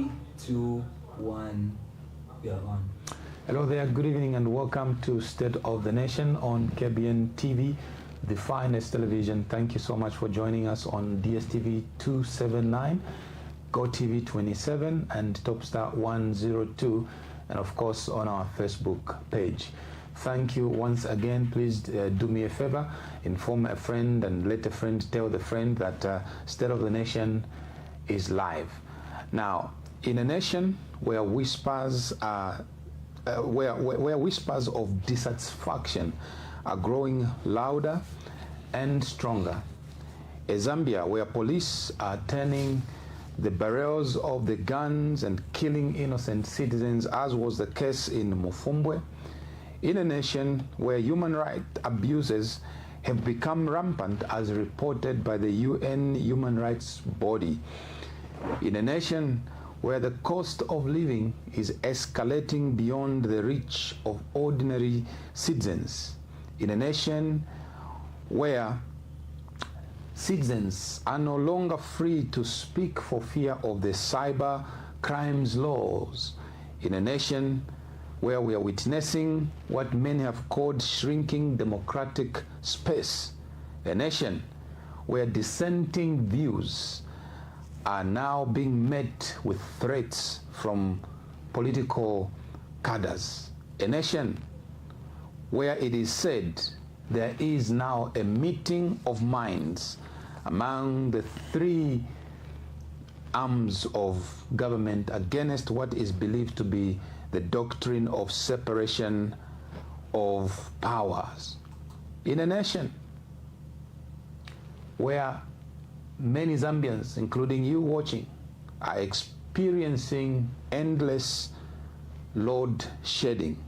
3, 2, 1, we are on. Hello there, good evening and welcome to State of the Nation on KBN TV, the finest television. Thank you so much for joining us on DSTV 279, GoTV 27 and Topstar 102, and of course on our Facebook page. Thank you once again. Please do me a favor, inform a friend and let a friend tell the friend that State of the Nation is live. Now, in a nation where whispers are where whispers of dissatisfaction are growing louder and stronger, a Zambia where police are turning the barrels of the guns and killing innocent citizens, as was the case in Mufumbwe, in a nation where human rights abuses have become rampant as reported by the UN human rights body, in a nation where the cost of living is escalating beyond the reach of ordinary citizens, in a nation where citizens are no longer free to speak for fear of the cyber crimes laws, in a nation where we are witnessing what many have called shrinking democratic space, a nation where dissenting views are now being met with threats from political cadres, a nation where it is said there is now a meeting of minds among the three arms of government against what is believed to be the doctrine of separation of powers, in a nation where many Zambians, including you watching, are experiencing endless load shedding.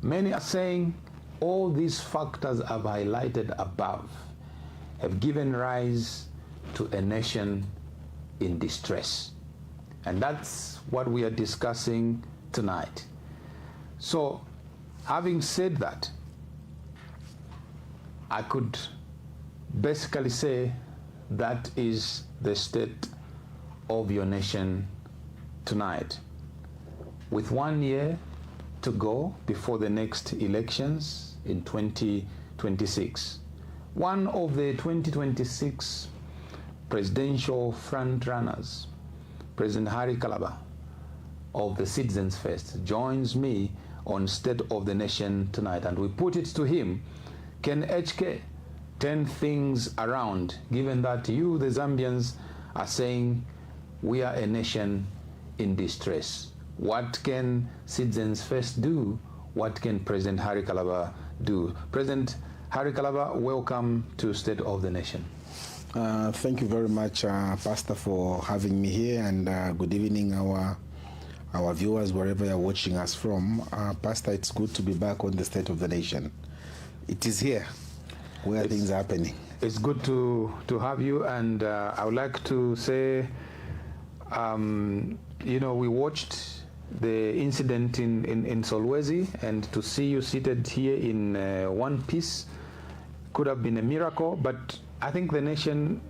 Many are saying all these factors I've highlighted above have given rise to a nation in distress. And that's what we are discussing tonight. So, having said that, I could basically say that is the state of your nation tonight. With 1 year to go before the next elections in 2026, one of the 2026 presidential front runners, President KALABA of the Citizens First, joins me on State of the Nation tonight, and we put it to him, can HK turn things around, given that you, the Zambians, are saying we are a nation in distress? What can Citizens First do? What can President KALABA do? President KALABA, welcome to State of the Nation. Thank you very much, Pastor, for having me here, and good evening, our viewers, wherever you're watching us from. Pastor, it's good to be back on the State of the Nation. It is here where things are happening. It's good to have you, and I would like to say, you know, we watched the incident in Solwezi, and to see you seated here in one piece could have been a miracle, but I think the nation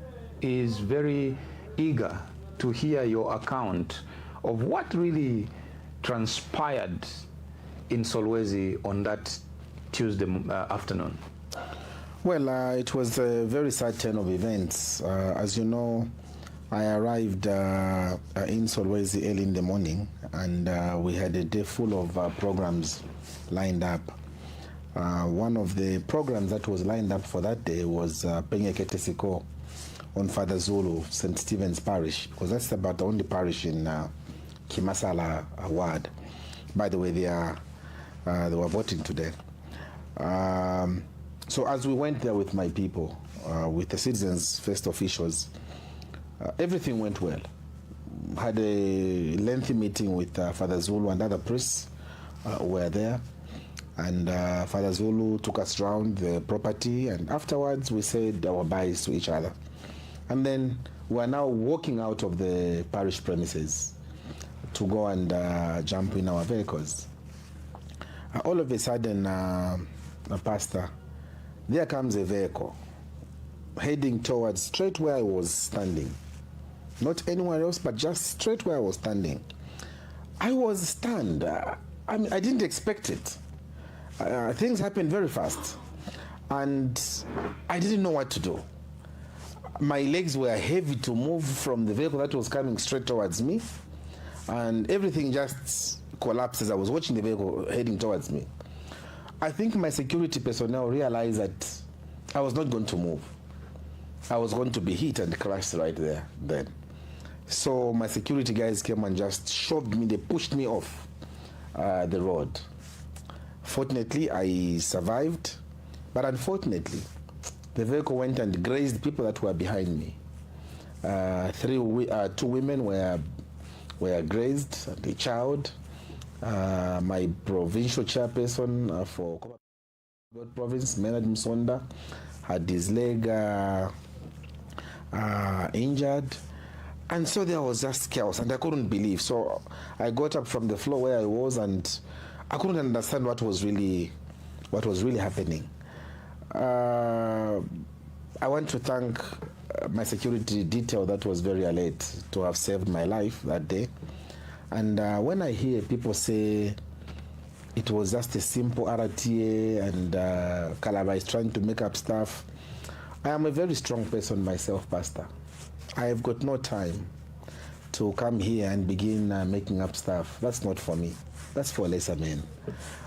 is very eager to hear your account of what really transpired in Solwezi on that Tuesday afternoon. Well, it was a very sad turn of events. As you know, I arrived in Solwezi early in the morning, and we had a day full of programs lined up. One of the programs that was lined up for that day was Penyekete Siko on Father Zulu, St. Stephen's Parish, because that's about the only parish in Kimasala ward. By the way, they were voting today. So as we went there with my people, with the Citizens First officials, everything went well. Had a lengthy meeting with Father Zulu and other priests were there. And Father Zulu took us around the property, and afterwards we said our byes to each other. And then we are now walking out of the parish premises to go and jump in our vehicles. All of a sudden, Pastor, there comes a vehicle heading towards straight where I was standing. not anywhere else, but just straight where I was standing. I was stunned. I mean, I didn't expect it. Things happened very fast, and I didn't know what to do. My legs were heavy to move from the vehicle that was coming straight towards me, and everything just collapsed as I was watching the vehicle heading towards me. I think my security personnel realized that I was not going to move. I was going to be hit and crashed right there then. So my security guys came and just shoved me, they pushed me off the road. Fortunately, I survived, but unfortunately, the vehicle went and grazed people that were behind me. 2 women were grazed, and a child. My provincial chairperson for province, Menard Msonda, had his leg injured. And so there was just chaos, and I couldn't believe. So I got up from the floor where I was, and I couldn't understand what was really happening. I want to thank my security detail that was very alert to have saved my life that day. And when I hear people say it was just a simple RTA and KALABA is trying to make up stuff, I am a very strong person myself, Pastor. I have got no time to come here and begin making up stuff. That's not for me. That's for lesser men.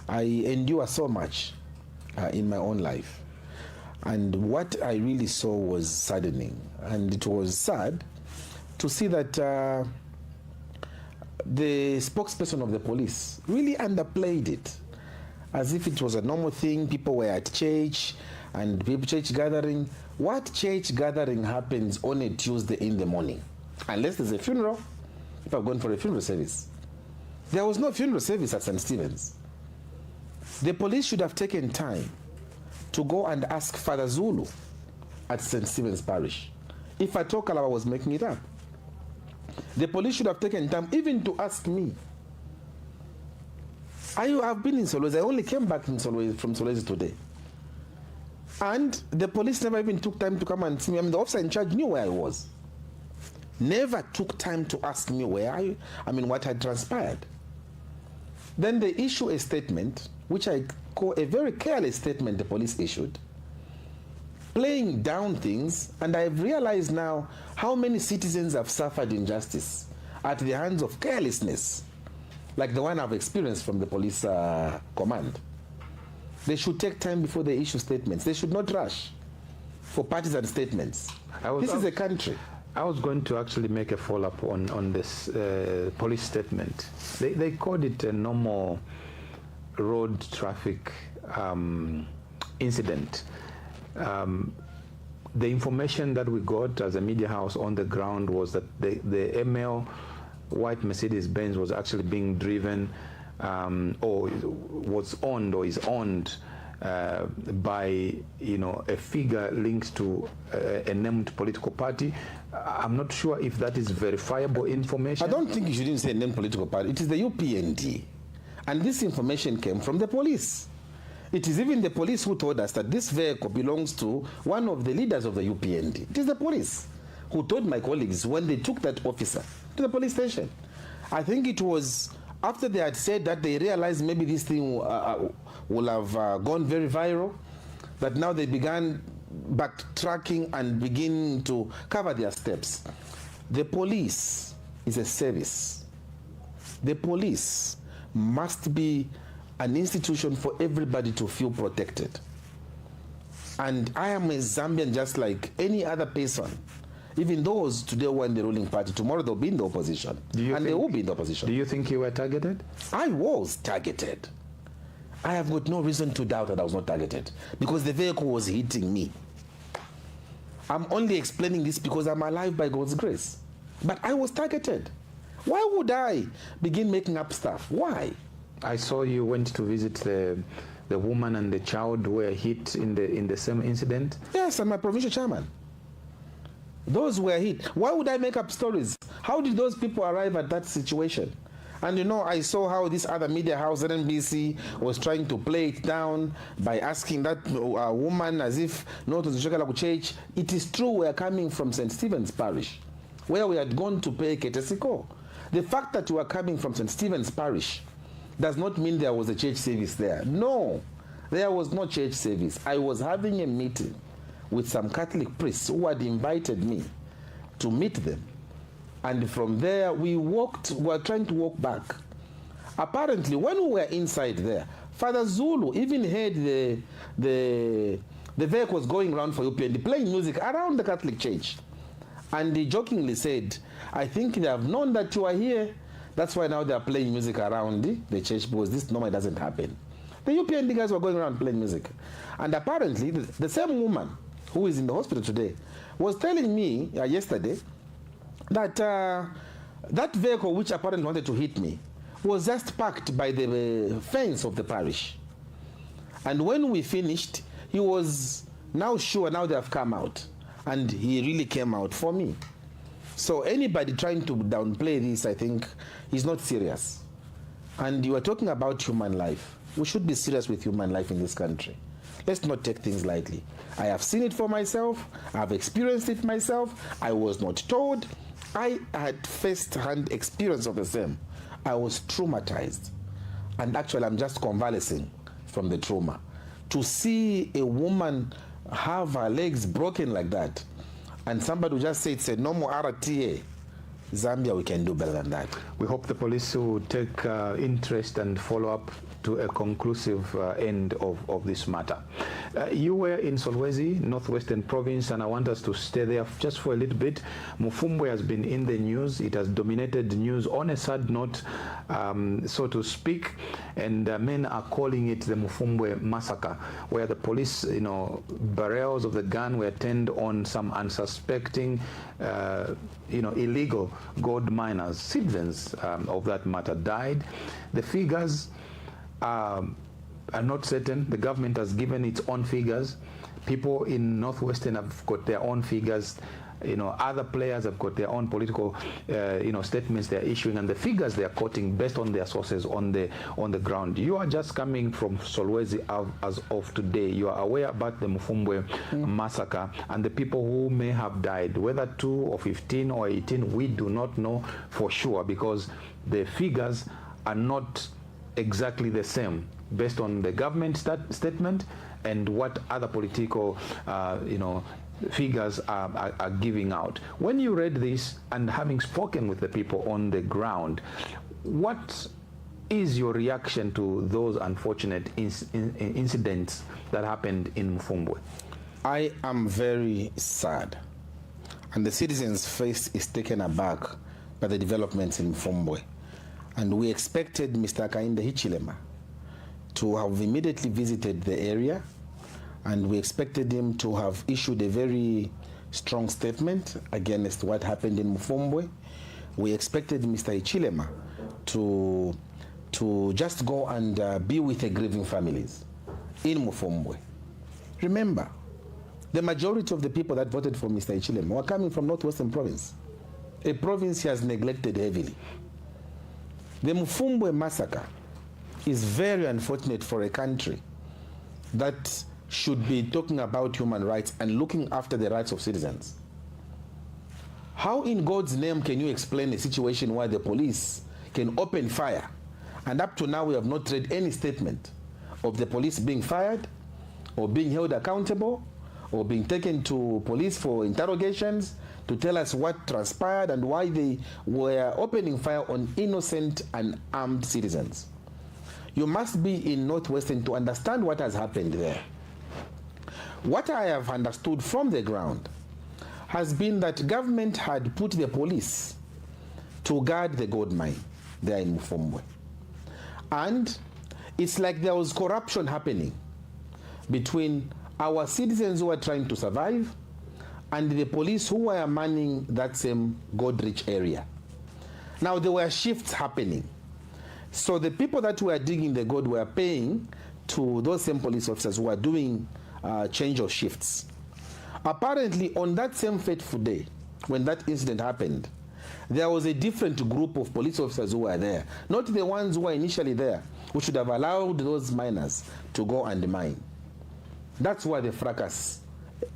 I endure so much in my own life. And what I really saw was saddening. And it was sad to see that the spokesperson of the police really underplayed it, as if it was a normal thing. People were at church and people church gathering. What church gathering happens on a Tuesday in the morning? Unless there's a funeral. People are going for a funeral service. There was no funeral service at St. Stephen's. The police should have taken time to go and ask Father Zulu at St. Stephen's Parish, if I thought KALABA was making it up. The police should have taken time even to ask me. I've been in Solwezi. I only came back from Solwezi today. And the police never even took time to come and see me. I mean, the officer in charge knew where I was. Never took time to ask me what had transpired. Then they issue a statement, which I call a very careless statement the police issued, playing down things, and I've realized now how many citizens have suffered injustice at the hands of carelessness, like the one I've experienced from the police command. They should take time before they issue statements. They should not rush for partisan statements. This is a country. I was going to actually make a follow-up on this police statement. They called it a normal road traffic incident. The information that we got as a media house on the ground was that the ML white Mercedes-Benz was actually being driven or was owned or is owned by a figure linked to a named political party. I'm not sure if that is verifiable information. I don't think you shouldn't say named political party. It is the UPND. And this information came from the police. It is even the police who told us that this vehicle belongs to one of the leaders of the UPND. It is the police who told my colleagues when they took that officer to the police station. I think it was after they had said that they realized maybe this thing will have gone very viral, that now they began backtracking and beginning to cover their steps. The police is a service. The police must be an institution for everybody to feel protected. And I am a Zambian just like any other person. Even those today were in the ruling party, tomorrow they'll be in the opposition. They will be in the opposition. Do you think you were targeted? I was targeted. I have got no reason to doubt that I was not targeted, because the vehicle was hitting me. I'm only explaining this because I'm alive by God's grace. But I was targeted. Why would I begin making up stuff? Why? I saw you went to visit the woman and the child who were hit in the same incident. Yes, I'm a provincial chairman. Those were hit. Why would I make up stories? How did those people arrive at that situation? And I saw how this other media house, NBC, was trying to play it down by asking that woman as if not to the church. It is true we are coming from St. Stephen's Parish. where we had gone to pay courtesy call. The fact that you are coming from St. Stephen's Parish does not mean there was a church service there. No, there was no church service. I was having a meeting with some Catholic priests who had invited me to meet them. And from there, we were trying to walk back. Apparently, when we were inside there, Father Zulu even heard the vehicles going around for UPND, playing music around the Catholic church. And he jokingly said, I think they have known that you are here. That's why now they are playing music around the church, because this normally doesn't happen. The UPND guys were going around playing music. And apparently, the same woman who is in the hospital today was telling me yesterday that that vehicle, which apparently wanted to hit me, was just parked by the fence of the parish. And when we finished, he was now sure now they have come out. And he really came out for me. So anybody trying to downplay this, I think, is not serious. And you are talking about human life. We should be serious with human life in this country. Let's not take things lightly. I have seen it for myself. I have experienced it myself. I was not told. I had first-hand experience of the same. I was traumatized. And actually, I'm just convalescing from the trauma. To see a woman have her legs broken like that, and somebody will just say it's a normal RTA, Zambia, we can do better than that. We hope the police will take interest and follow up to a conclusive end of this matter. You were in Solwezi, Northwestern Province, and I want us to stay there just for a little bit. Mufumbwe has been in the news. It has dominated the news on a sad note, so to speak, and men are calling it the Mufumbwe massacre, where the police, barrels of the gun were turned on some unsuspecting, illegal gold miners. Citizens of that matter died. The figures are not certain. The government has given its own figures. People in Northwestern have got their own figures. Other players have got their own political, statements they're issuing, and the figures they're quoting based on their sources on the ground. You are just coming from Solwezi as of today. You are aware about the Mufumbwe massacre and the people who may have died, whether 2 or 15 or 18, we do not know for sure, because the figures are not exactly the same based on the government statement and what other political figures are giving out. When you read this, and having spoken with the people on the ground, what is your reaction to those unfortunate incidents that happened in Mufumbwe? I am very sad, and the citizens' face is taken aback by the developments in Mufumbwe. And we expected Mr. Kainde Hichilema to have immediately visited the area, and we expected him to have issued a very strong statement against what happened in Mufumbwe. We expected Mr. Hichilema to just go and be with the grieving families in Mufumbwe. Remember, the majority of the people that voted for Mr. Hichilema were coming from Northwestern Province, a province he has neglected heavily. The Mufumbwe massacre is very unfortunate for a country that should be talking about human rights and looking after the rights of citizens. How in God's name can you explain a situation where the police can open fire, and up to now we have not read any statement of the police being fired or being held accountable or being taken to police for interrogations to tell us what transpired and why they were opening fire on innocent and armed citizens? You must be in Northwestern to understand what has happened there. What I have understood from the ground has been that government had put the police to guard the gold mine there in Mufumbwe. And it's like there was corruption happening between our citizens who are trying to survive and the police who were manning that same gold-rich area. Now there were shifts happening. So the people that were digging the gold were paying to those same police officers who were doing change of shifts. Apparently, on that same fateful day, when that incident happened, there was a different group of police officers who were there, not the ones who were initially there, who should have allowed those miners to go and mine. That's where the fracas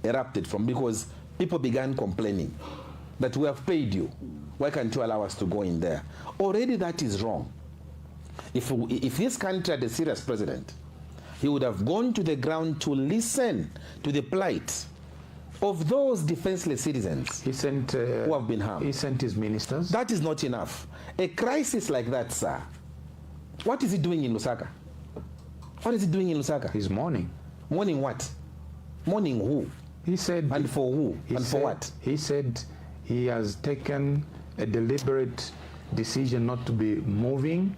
erupted from, because people began complaining. that we have paid you. Why can't you allow us to go in there? Already that is wrong. If this country had a serious president, he would have gone to the ground to listen to the plight of those defenseless citizens He sent who have been harmed. He sent his ministers. That is not enough. A crisis like that, sir, what is he doing in Lusaka? What is he doing in Lusaka? He's mourning. Mourning what? Mourning who? He said. And for who? And for what? He said he has taken a deliberate decision not to be moving.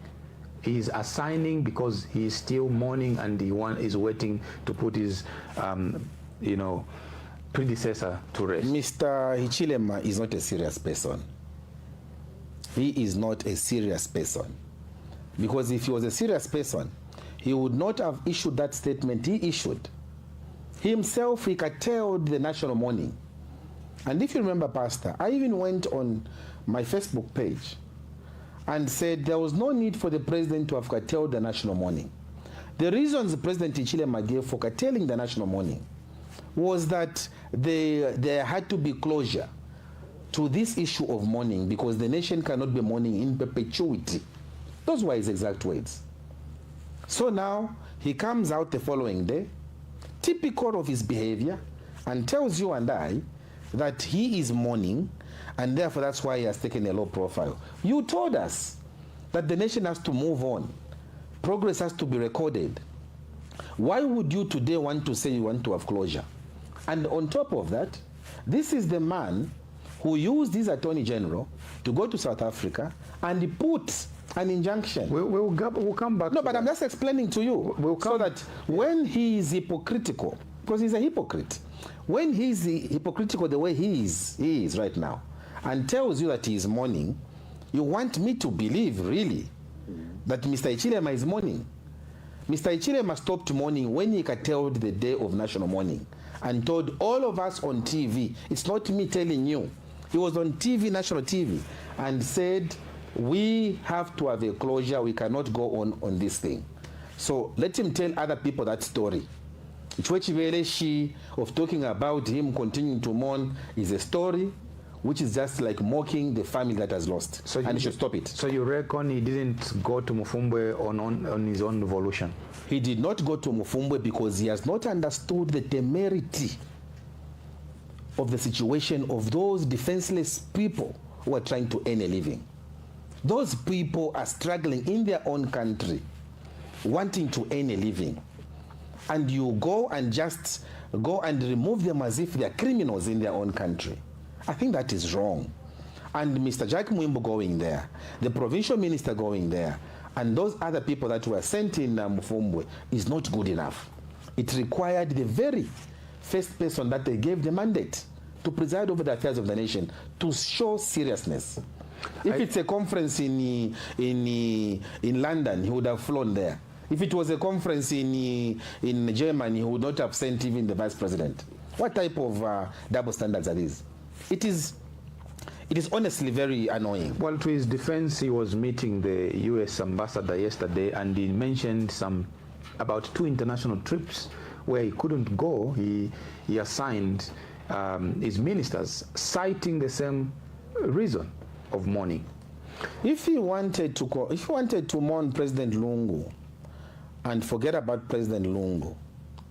He's assigning because he is still mourning, and he is waiting to put his, predecessor to rest. Mr. Hichilema is not a serious person. He is not a serious person. Because if he was a serious person, he would not have issued that statement he issued. Himself, he curtailed the national mourning. And if you remember, Pastor, I even went on my Facebook page and said there was no need for the president to have curtailed the national mourning. The reasons President Hichilema gave for curtailing the national mourning was that there had to be closure to this issue of mourning, because the nation cannot be mourning in perpetuity. Those were his exact words. So now he comes out the following day, typical of his behavior, and tells you and I that he is mourning, and therefore that's why he has taken a low profile. You told us that the nation has to move on. Progress has to be recorded. Why would you today want to say you want to have closure? And on top of that, this is the man who used his attorney general to go to South Africa and put an injunction. We'll come back. No, but I'm just explaining to you so that when he is hypocritical, because he's a hypocrite, when he's hypocritical the way he is right now, and tells you that he is mourning, you want me to believe really that Mr. Hichilema is mourning. Mr. Hichilema stopped mourning when he curtailed the day of national mourning and told all of us on TV, it's not me telling you, he was on TV, national TV, and said, we have to have a closure, we cannot go on this thing. So let him tell other people that story. Ichwechiveleshi of talking about him continuing to mourn is a story which is just like mocking the family that has lost. So and he should stop it. So you reckon he didn't go to Mufumbwe on his own volition? He did not go to Mufumbwe because he has not understood the temerity of the situation of those defenseless people who are trying to earn a living. Those people are struggling in their own country, wanting to earn a living. And you go and just go and remove them as if they are criminals in their own country. I think that is wrong. And Mr. Jack Mwimbo going there, the provincial minister going there, and those other people that were sent in Mufumbwe is not good enough. It required the very first person that they gave the mandate to preside over the affairs of the nation to show seriousness. If it's a conference in London, he would have flown there. If it was a conference in Germany, he would not have sent even the vice president. What type of double standards are these? It is honestly very annoying. Well, to his defense, he was meeting the U.S. ambassador yesterday, and he mentioned about 2 international trips where he couldn't go. He assigned his ministers, citing the same reason of mourning. If he wanted to mourn President Lungu and forget about President Lungu,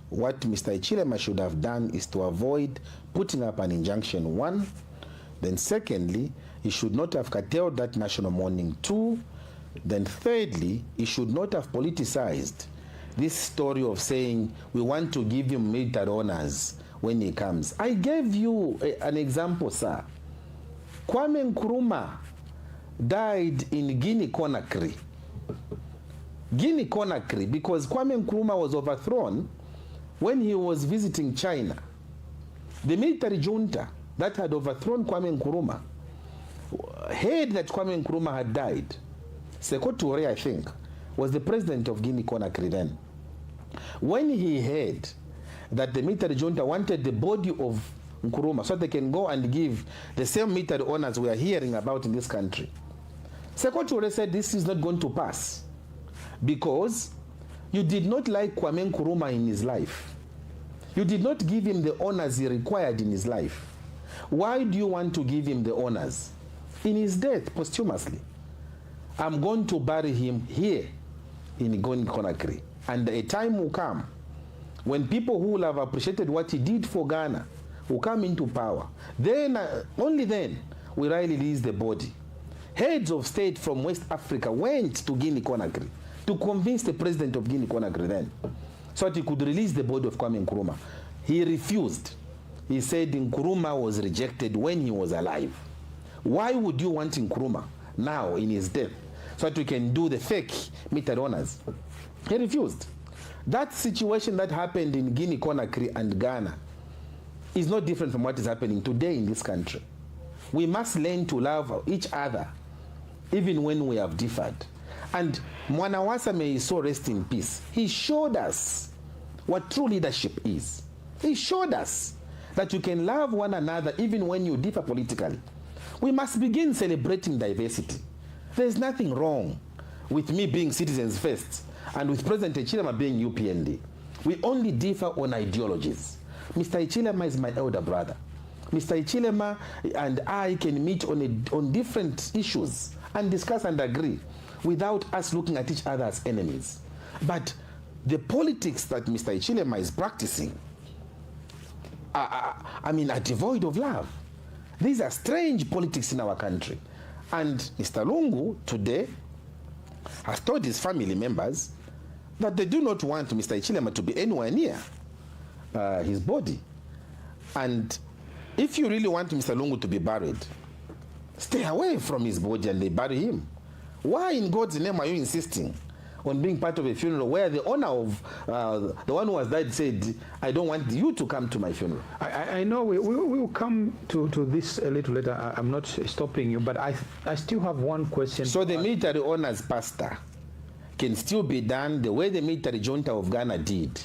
what Mr. Hichilema should have done is to avoid putting up an injunction, 1. Then secondly, he should not have curtailed that national mourning, 2. Then thirdly, he should not have politicized this story of saying we want to give him military honors when he comes. I gave you an example, sir. Kwame Nkrumah died in Guinea-Conakry. Guinea-Conakry, because Kwame Nkrumah was overthrown when he was visiting China. The military junta that had overthrown Kwame Nkrumah heard that Kwame Nkrumah had died. Sekou Touré, I think, was the president of Guinea-Conakry then. When he heard that the military junta wanted the body of Nkrumah so they can go and give the same military honors we are hearing about in this country, Sekou Touré said this is not going to pass because you did not like Kwame Nkrumah in his life. You did not give him the honors he required in his life. Why do you want to give him the honors? In his death, posthumously. I'm going to bury him here in Guinea Conakry. And a time will come when people who will have appreciated what he did for Ghana will come into power. Then, only then, will I release the body. Heads of state from West Africa went to Guinea Conakry to convince the president of Guinea Conakry then so that he could release the body of Kwame Nkrumah. He refused. He said Nkrumah was rejected when he was alive. Why would you want Nkrumah now in his death so that we can do the fake military honors? He refused. That situation that happened in Guinea Conakry and Ghana is not different from what is happening today in this country. We must learn to love each other even when we have differed. And Mwanawasa, may his soul rest in peace, he showed us what true leadership is. He showed us that you can love one another even when you differ politically. We must begin celebrating diversity. There's nothing wrong with me being Citizens First and with President Ichilema being UPND. We only differ on ideologies. Mr. Ichilema is my elder brother. Mr. Ichilema and I can meet on different issues and discuss and agree without us looking at each other as enemies. But the politics that Mr. Ichilema is practicing are devoid of love. These are strange politics in our country. And Mr. Lungu today has told his family members that they do not want Mr. Ichilema to be anywhere near his body. And if you really want Mr. Lungu to be buried, stay away from his body and they bury him. Why in God's name are you insisting on being part of a funeral where the owner of the one who has died said, I don't want you to come to my funeral? I know we will come to this a little later. I'm not stopping you, but I still have one question. So the military honors, Pastor, can still be done the way the military junta of Ghana did.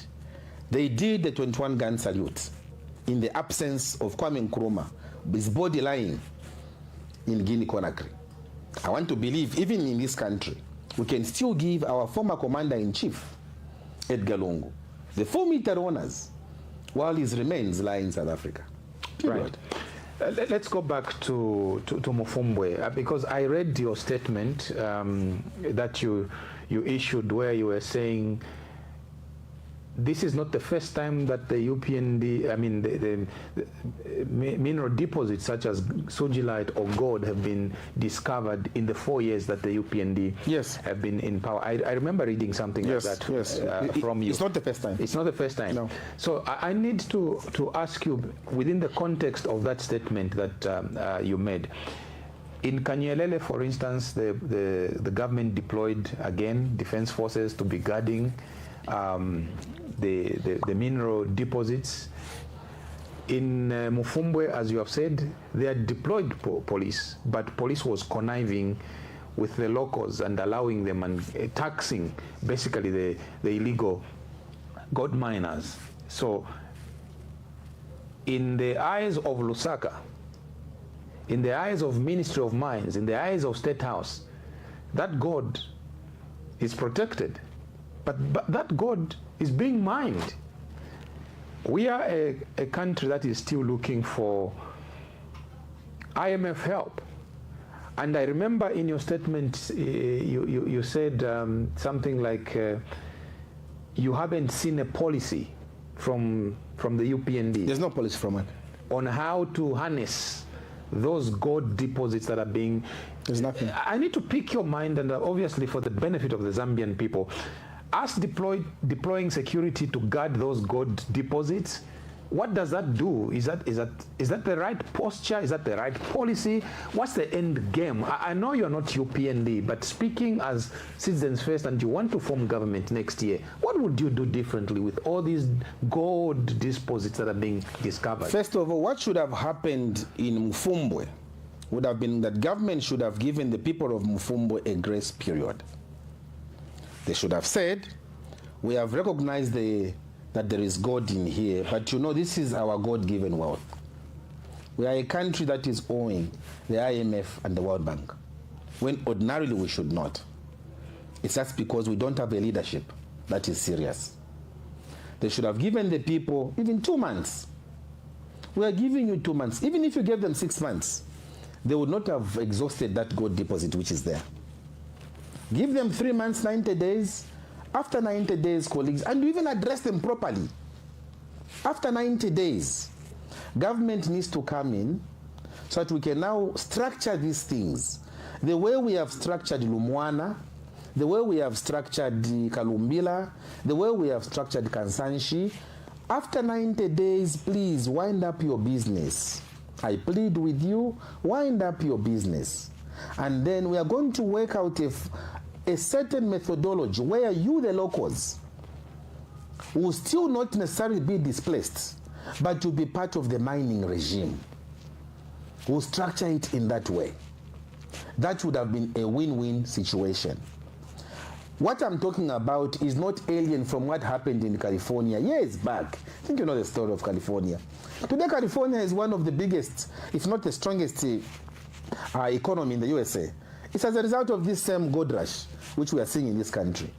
They did the 21-gun salute in the absence of Kwame Nkrumah, his body lying in Guinea Conakry. I want to believe even in this country, we can still give our former commander-in-chief, Edgar Lungu, the full military honors while his remains lie in South Africa. Period. Right. Let's go back to Mufumbwe, because I read your statement that you issued where you were saying this is not the first time that the UPND, the mineral deposits such as sojilite or gold have been discovered in the 4 years that the UPND have been in power. I remember reading something like that from you. It's not the first time. It's not the first time. No. So I need to ask you, within the context of that statement that you made, in Kanyelele, for instance, the government deployed again defense forces to be guarding the mineral deposits. In Mufumbwe, as you have said, they had deployed police, but police was conniving with the locals and allowing them and taxing basically the illegal gold miners. So in the eyes of Lusaka, in the eyes of Ministry of Mines, in the eyes of State House, that gold is protected. But that gold is being mined. We are a country that is still looking for IMF help. And I remember in your statement, you said something like you haven't seen a policy from the UPND. There's no policy from it. On how to harness those gold deposits that are being... There's nothing. I need to pick your mind, and obviously for the benefit of the Zambian people, us deploying security to guard those gold deposits, what does that do? Is that the right posture? Is that the right policy? What's the end game? I know you're not UPND, but speaking as Citizens First and you want to form government next year, what would you do differently with all these gold deposits that are being discovered? First of all, what should have happened in Mufumbwe would have been that government should have given the people of Mufumbwe a grace period. They should have said, we have recognized that there is God in here, but this is our God-given wealth. We are a country that is owing the IMF and the World Bank, when ordinarily we should not. It's just because we don't have a leadership that is serious. They should have given the people even 2 months. We are giving you 2 months. Even if you gave them 6 months, they would not have exhausted that gold deposit which is there. Give them 3 months, 90 days. After 90 days, colleagues, and you even address them properly. After 90 days, government needs to come in so that we can now structure these things. The way we have structured Lumwana, the way we have structured Kalumbila, the way we have structured Kansanshi, after 90 days, please wind up your business. I plead with you, wind up your business. And then we are going to work out a certain methodology where you, the locals, will still not necessarily be displaced, but to be part of the mining regime. We'll structure it in that way. That would have been a win-win situation. What I'm talking about is not alien from what happened in California years back. I think you know the story of California. Today, California is one of the biggest, if not the strongest economy in the USA. It's as a result of this same gold rush, which we are seeing in this country.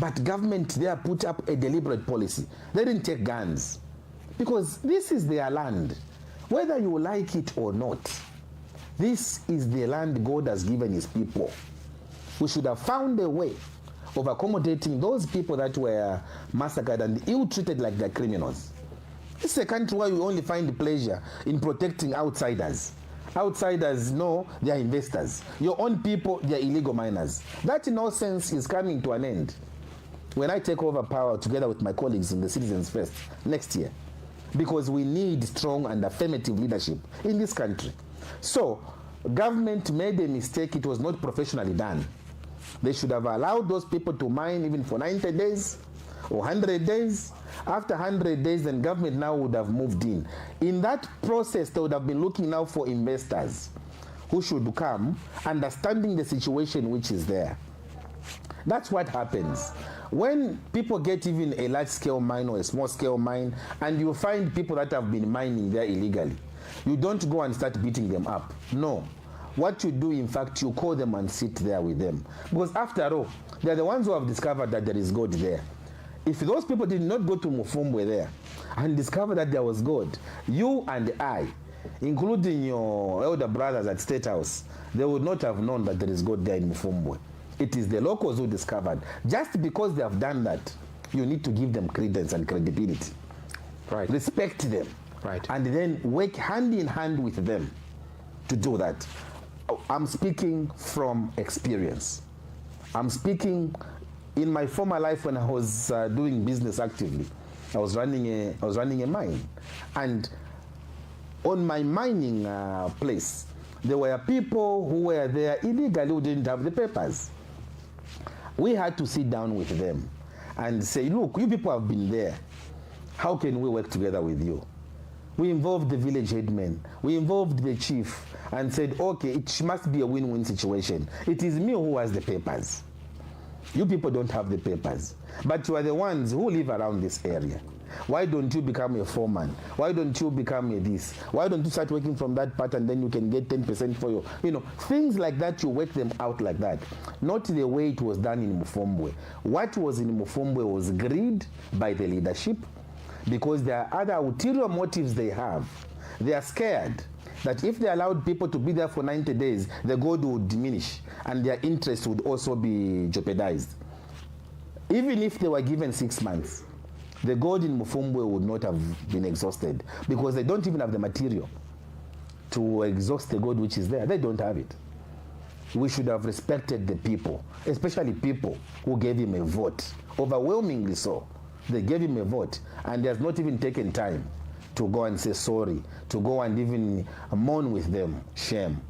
But government there put up a deliberate policy. They didn't take guns because this is their land. Whether you like it or not, this is the land God has given his people. We should have found a way of accommodating those people that were massacred and ill-treated like they're criminals. This is a country where you only find pleasure in protecting outsiders. Outsiders know they are investors. Your own people, they are illegal miners. That in all sense is coming to an end when I take over power together with my colleagues in the Citizens First next year, because we need strong and affirmative leadership in this country. So government made a mistake. It was not professionally done. They should have allowed those people to mine even for 90 days or 100 days. After 100 days, then government now would have moved in. In that process, they would have been looking now for investors who should come, understanding the situation which is there. That's what happens. When people get even a large-scale mine or a small-scale mine, and you find people that have been mining there illegally, you don't go and start beating them up. No. What you do, in fact, you call them and sit there with them. Because after all, they're the ones who have discovered that there is gold there. If those people did not go to Mufumbwe there and discover that there was gold, you and I, including your elder brothers at State House, they would not have known that there is gold there in Mufumbwe. It is the locals who discovered. Just because they have done that, you need to give them credence and credibility. Right. Respect them. Right. And then work hand in hand with them to do that. I'm speaking from experience. I'm speaking in my former life when I was doing business actively. I was running a mine, and on my mining place, there were people who were there illegally who didn't have the papers. We had to sit down with them and say, look, you people have been there. How can we work together with you? We involved the village headman. We involved the chief and said, okay, it must be a win-win situation. It is me who has the papers. You people don't have the papers, but you are the ones who live around this area. Why don't you become a foreman? Why don't you become a this? Why don't you start working from that part and then you can get 10% for your, things like that. You work them out like that. Not the way it was done in Mufumbwe. What was in Mufumbwe was greed by the leadership, because there are other ulterior motives they have. They are scared that if they allowed people to be there for 90 days, the gold would diminish and their interest would also be jeopardized. Even if they were given 6 months, the gold in Mufumbwe would not have been exhausted, because they don't even have the material to exhaust the gold which is there. They don't have it. We should have respected the people, especially people who gave him a vote, overwhelmingly so. They gave him a vote, and he has not even taken time to go and say sorry, to go and even mourn with them. Shame.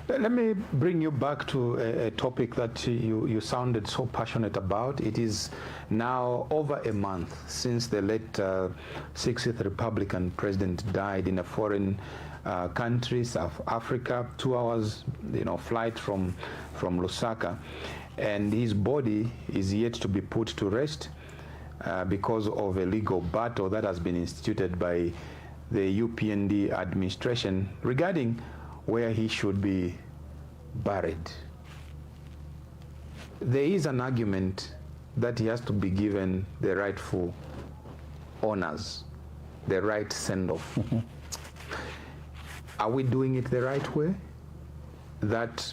Let me bring you back to a topic that you sounded so passionate about. It is now over a month since the late 60th Republican president died in a foreign country, South Africa, 2 hours flight from Lusaka, and his body is yet to be put to rest because of a legal battle that has been instituted by the UPND administration regarding where he should be buried. There is an argument that he has to be given the rightful honors, the right send-off. Are we doing it the right way? That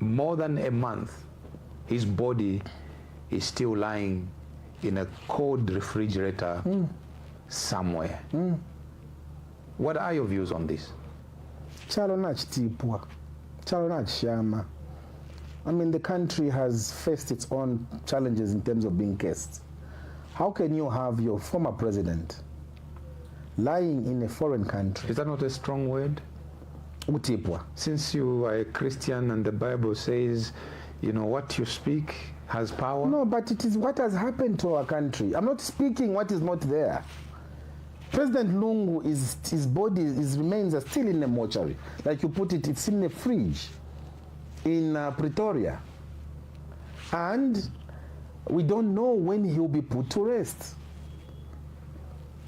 more than a month, his body is still lying in a cold refrigerator somewhere. What are your views on this? Chalo na chitipwa. Chalo na chishama. I mean, the country has faced its own challenges in terms of being cursed. How can you have your former president lying in a foreign country? Is that not a strong word? Utipwa. Since you are a Christian and the Bible says, you know, what you speak has power. No, but it is what has happened to our country. I'm not speaking what is not there. President Lungu, his body, his remains are still in the mortuary. Like you put it, it's in the fridge in Pretoria. And we don't know when he'll be put to rest.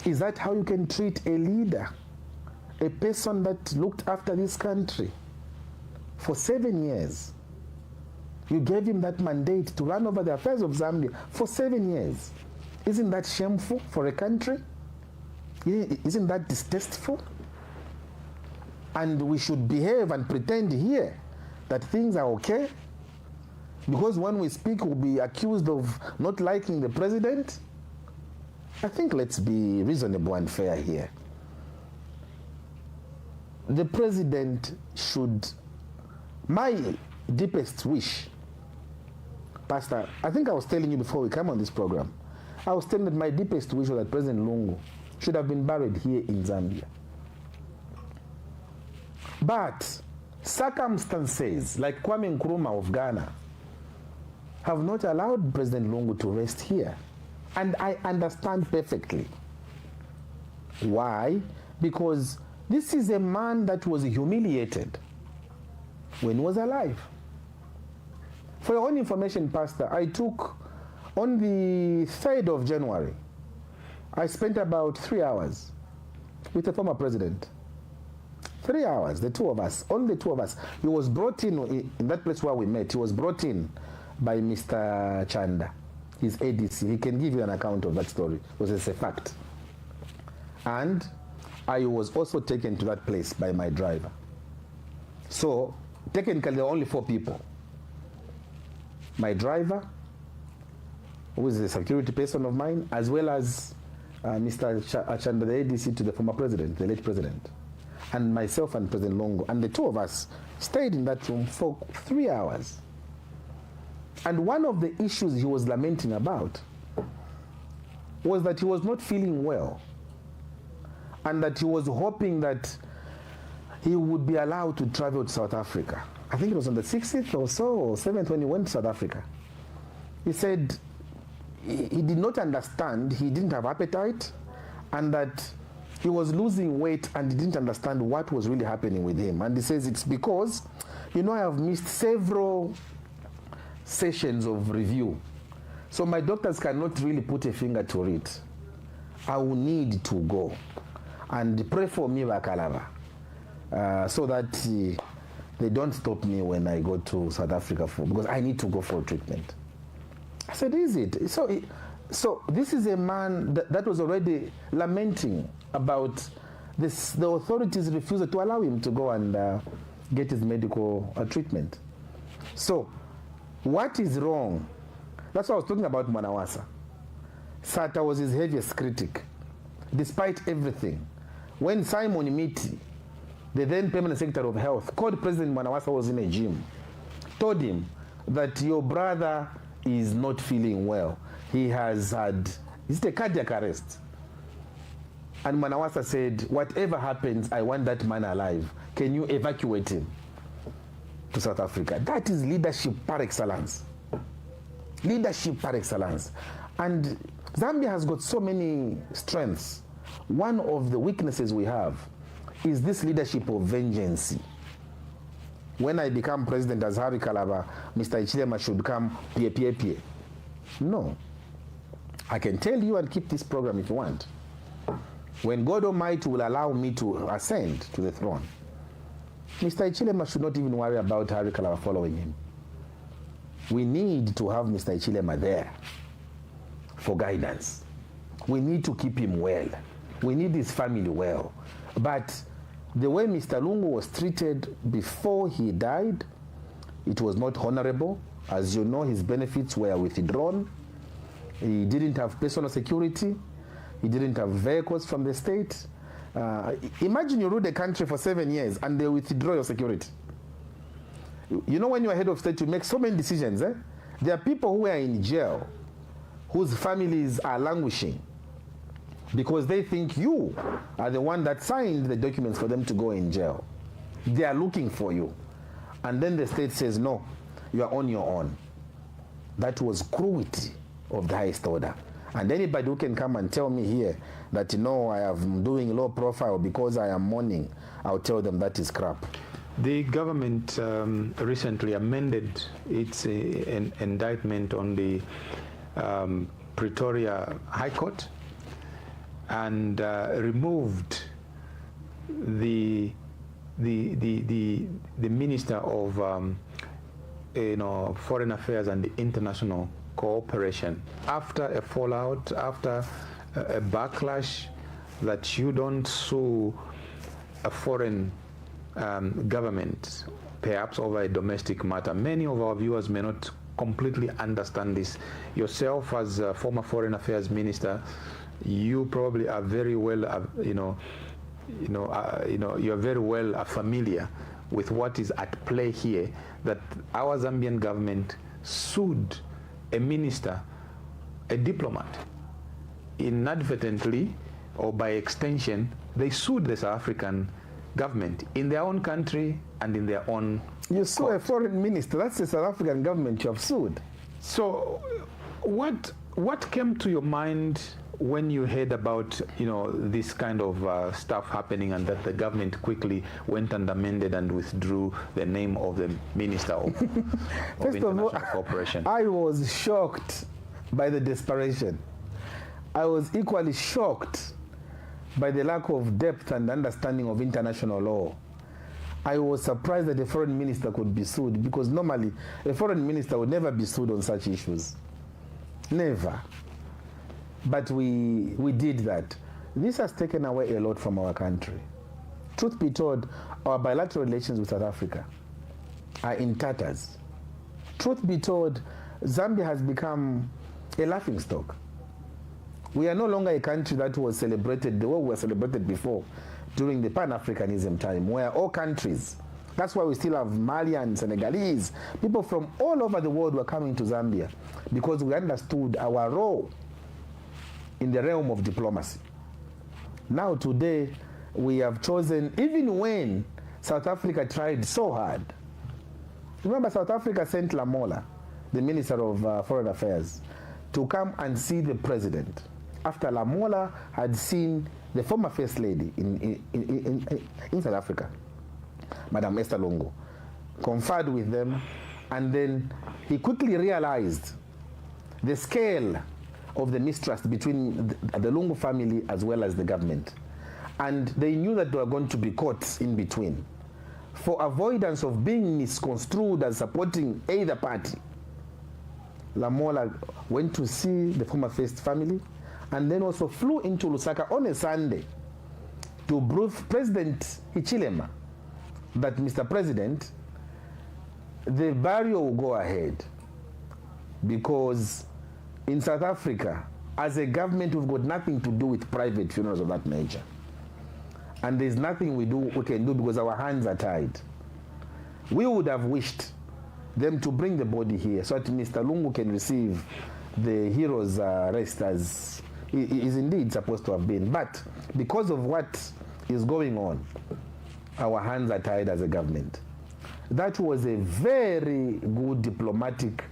Is that how you can treat a leader? A person that looked after this country for 7 years. You gave him that mandate to run over the affairs of Zambia for 7 years. Isn't that shameful for a country? Isn't that distasteful? And we should behave and pretend here that things are okay? Because when we speak, we'll be accused of not liking the president? I think let's be reasonable and fair here. The president should, my deepest wish, Pastor, I think I was telling you before we came on this program, I was telling that my deepest wish was that President Lungu should have been buried here in Zambia. But circumstances like Kwame Nkrumah of Ghana have not allowed President Lungu to rest here. And I understand perfectly. Why? Because this is a man that was humiliated when he was alive. For your own information, Pastor, I took, on the 3rd of January, I spent about 3 hours with the former president. 3 hours, the two of us, only the two of us. He was brought in that place where we met, he was brought in by Mr. Chanda, his ADC. He can give you an account of that story, because it's a fact. And I was also taken to that place by my driver. So, technically, there were only 4 people. My driver, who is a security person of mine, as well as Mr. Chanda, the ADC to the former president, the late president, and myself and President Lungu. And the two of us stayed in that room for 3 hours. And one of the issues he was lamenting about was that he was not feeling well, and that he was hoping that he would be allowed to travel to South Africa. I think it was on the 6th or so, or 7th, when he went to South Africa. He said he did not understand, he didn't have appetite, and that he was losing weight and he didn't understand what was really happening with him. And he says it's because, you know, I have missed several sessions of review. So my doctors cannot really put a finger to it. I will need to go. And pray for me, KALABA, so that they don't stop me when I go to South Africa because I need to go for treatment. I said, is it? So this is a man that was already lamenting about this, the authorities' refusal to allow him to go and get his medical treatment. So what is wrong? That's what I was talking about Manawasa. Sata was his heaviest critic, despite everything. When Simon Miti, the then permanent secretary of health, called President Manawasa, was in a gym, told him that your brother is not feeling well. He has had, is it a cardiac arrest? And Manawasa said, whatever happens, I want that man alive. Can you evacuate him to South Africa? That is leadership par excellence. Leadership par excellence. And Zambia has got so many strengths. One of the weaknesses we have is this leadership of vengeance. When I become president as Harry KALABA, Mr. Ichilema should come pie. No. I can tell you and keep this program if you want. When God Almighty will allow me to ascend to the throne, Mr. Ichilema should not even worry about Harry KALABA following him. We need to have Mr. Ichilema there for guidance. We need to keep him well. We need his family well. But The way Mr. Lungu was treated before he died, it was not honorable. As you know, his benefits were withdrawn. He didn't have personal security. He didn't have vehicles from the state. Imagine you rule the country for 7 years and they withdraw your security. You know, when you're head of state, you make so many decisions. There are people who are in jail whose families are languishing because they think you are the one that signed the documents for them to go in jail. They are looking for you. And then the state says, no, you are on your own. That was cruelty of the highest order. And anybody who can come and tell me here that, you know, I am doing low profile because I am mourning, I'll tell them that is crap. The government recently amended its indictment on the Pretoria High Court and removed the Minister of Foreign Affairs and International Cooperation after a fallout, after a backlash that you don't sue a foreign government, perhaps over a domestic matter. Many of our viewers may not completely understand this. Yourself, as a former Foreign Affairs Minister, you probably are very well, you're very well familiar with what is at play here. That our Zambian government sued a minister, a diplomat, inadvertently or by extension. They sued the South African government in their own country and in their own You sue a foreign minister. That's the South African government you have sued. So what came to your mind when you heard about this kind of stuff happening, and that the government quickly went and amended and withdrew the name of the Minister of, First International of all, Cooperation? I was shocked by the desperation. I was equally shocked by the lack of depth and understanding of international law. I was surprised that a foreign minister could be sued, because normally a foreign minister would never be sued on such issues. Never. But we did that. This has taken away a lot from our country. Truth be told, our bilateral relations with South Africa are in tatters. Truth be told, Zambia has become a laughingstock. We are no longer a country that was celebrated the way we were celebrated before during the Pan-Africanism time, where all countries, that's why we still have Malians, Senegalese, people from all over the world were coming to Zambia, because we understood our role in the realm of diplomacy. Now today, we have chosen, even when South Africa tried so hard. Remember, South Africa sent Lamola, the Minister of Foreign Affairs, to come and see the president, after Lamola had seen the former First Lady in South Africa, Madam Esther Lungu, conferred with them, and then he quickly realized the scale of the mistrust between the Lungu family as well as the government. And they knew that they were going to be caught in between. For avoidance of being misconstrued as supporting either party, Lamola went to see the former First family, and then also flew into Lusaka on a Sunday to brief President Hichilema that, Mr. President, the burial will go ahead, because in South Africa, as a government, we've got nothing to do with private funerals of that nature. And there's nothing we can do, because our hands are tied. We would have wished them to bring the body here so that Mr. Lungu can receive the hero's rest as he is indeed supposed to have been. But because of what is going on, our hands are tied as a government. That was a very good diplomatic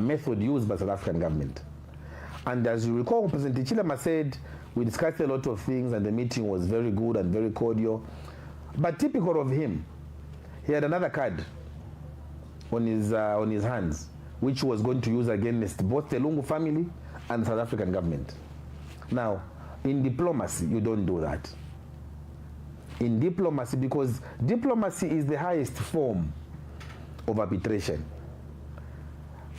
method used by the South African government. And as you recall, President Hichilema said, we discussed a lot of things and the meeting was very good and very cordial. But typical of him, he had another card on his hands, which was going to use against both the Lungu family and the South African government. Now, in diplomacy, you don't do that. In diplomacy, because diplomacy is the highest form of arbitration.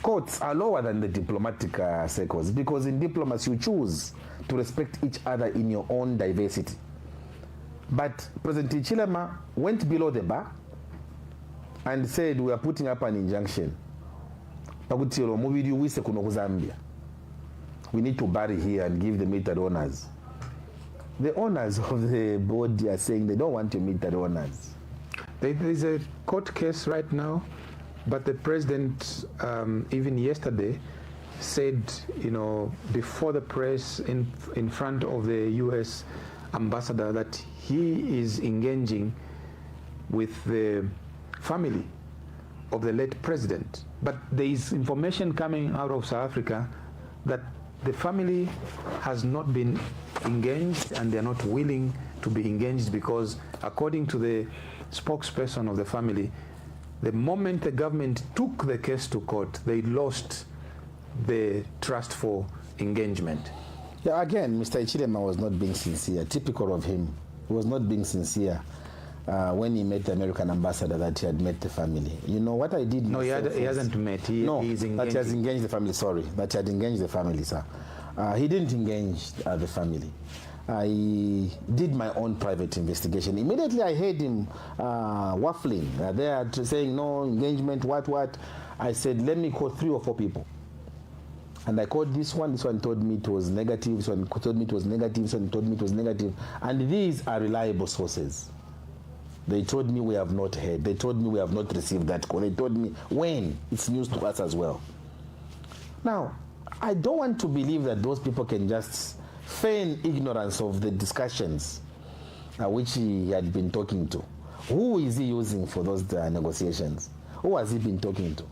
Courts are lower than the diplomatic circles, because in diplomacy you choose to respect each other in your own diversity. But President Ichilema went below the bar and said, we are putting up an injunction. We need to bury here and give the military owners. The owners of the board are saying they don't want to military owners. There is a court case right now, but the president, even yesterday, said, before the press in front of the U.S. ambassador that he is engaging with the family of the late president. But there is information coming out of South Africa that the family has not been engaged and they're not willing to be engaged because, according to the spokesperson of the family, the moment the government took the case to court, they lost the trust for engagement. Yeah, again, Mr. Ichilema was not being sincere. Typical of him. He was not being sincere when he met the American ambassador that he had met the family. You know what I did? No, he hasn't met. He's engaging. That he has engaged the family. Sorry, that he had engaged the family, sir. He didn't engage the family. I did my own private investigation. Immediately I heard him waffling there, saying no engagement, what. I said, let me call 3 or 4 people. And I called this one told me it was negative, this one told me it was negative, this one told me it was negative. And these are reliable sources. They told me we have not heard. They told me we have not received that call. They told me when. It's news to us as well. Now, I don't want to believe that those people can just feign ignorance of the discussions which he had been talking to. Who is he using for those negotiations? Who has he been talking to?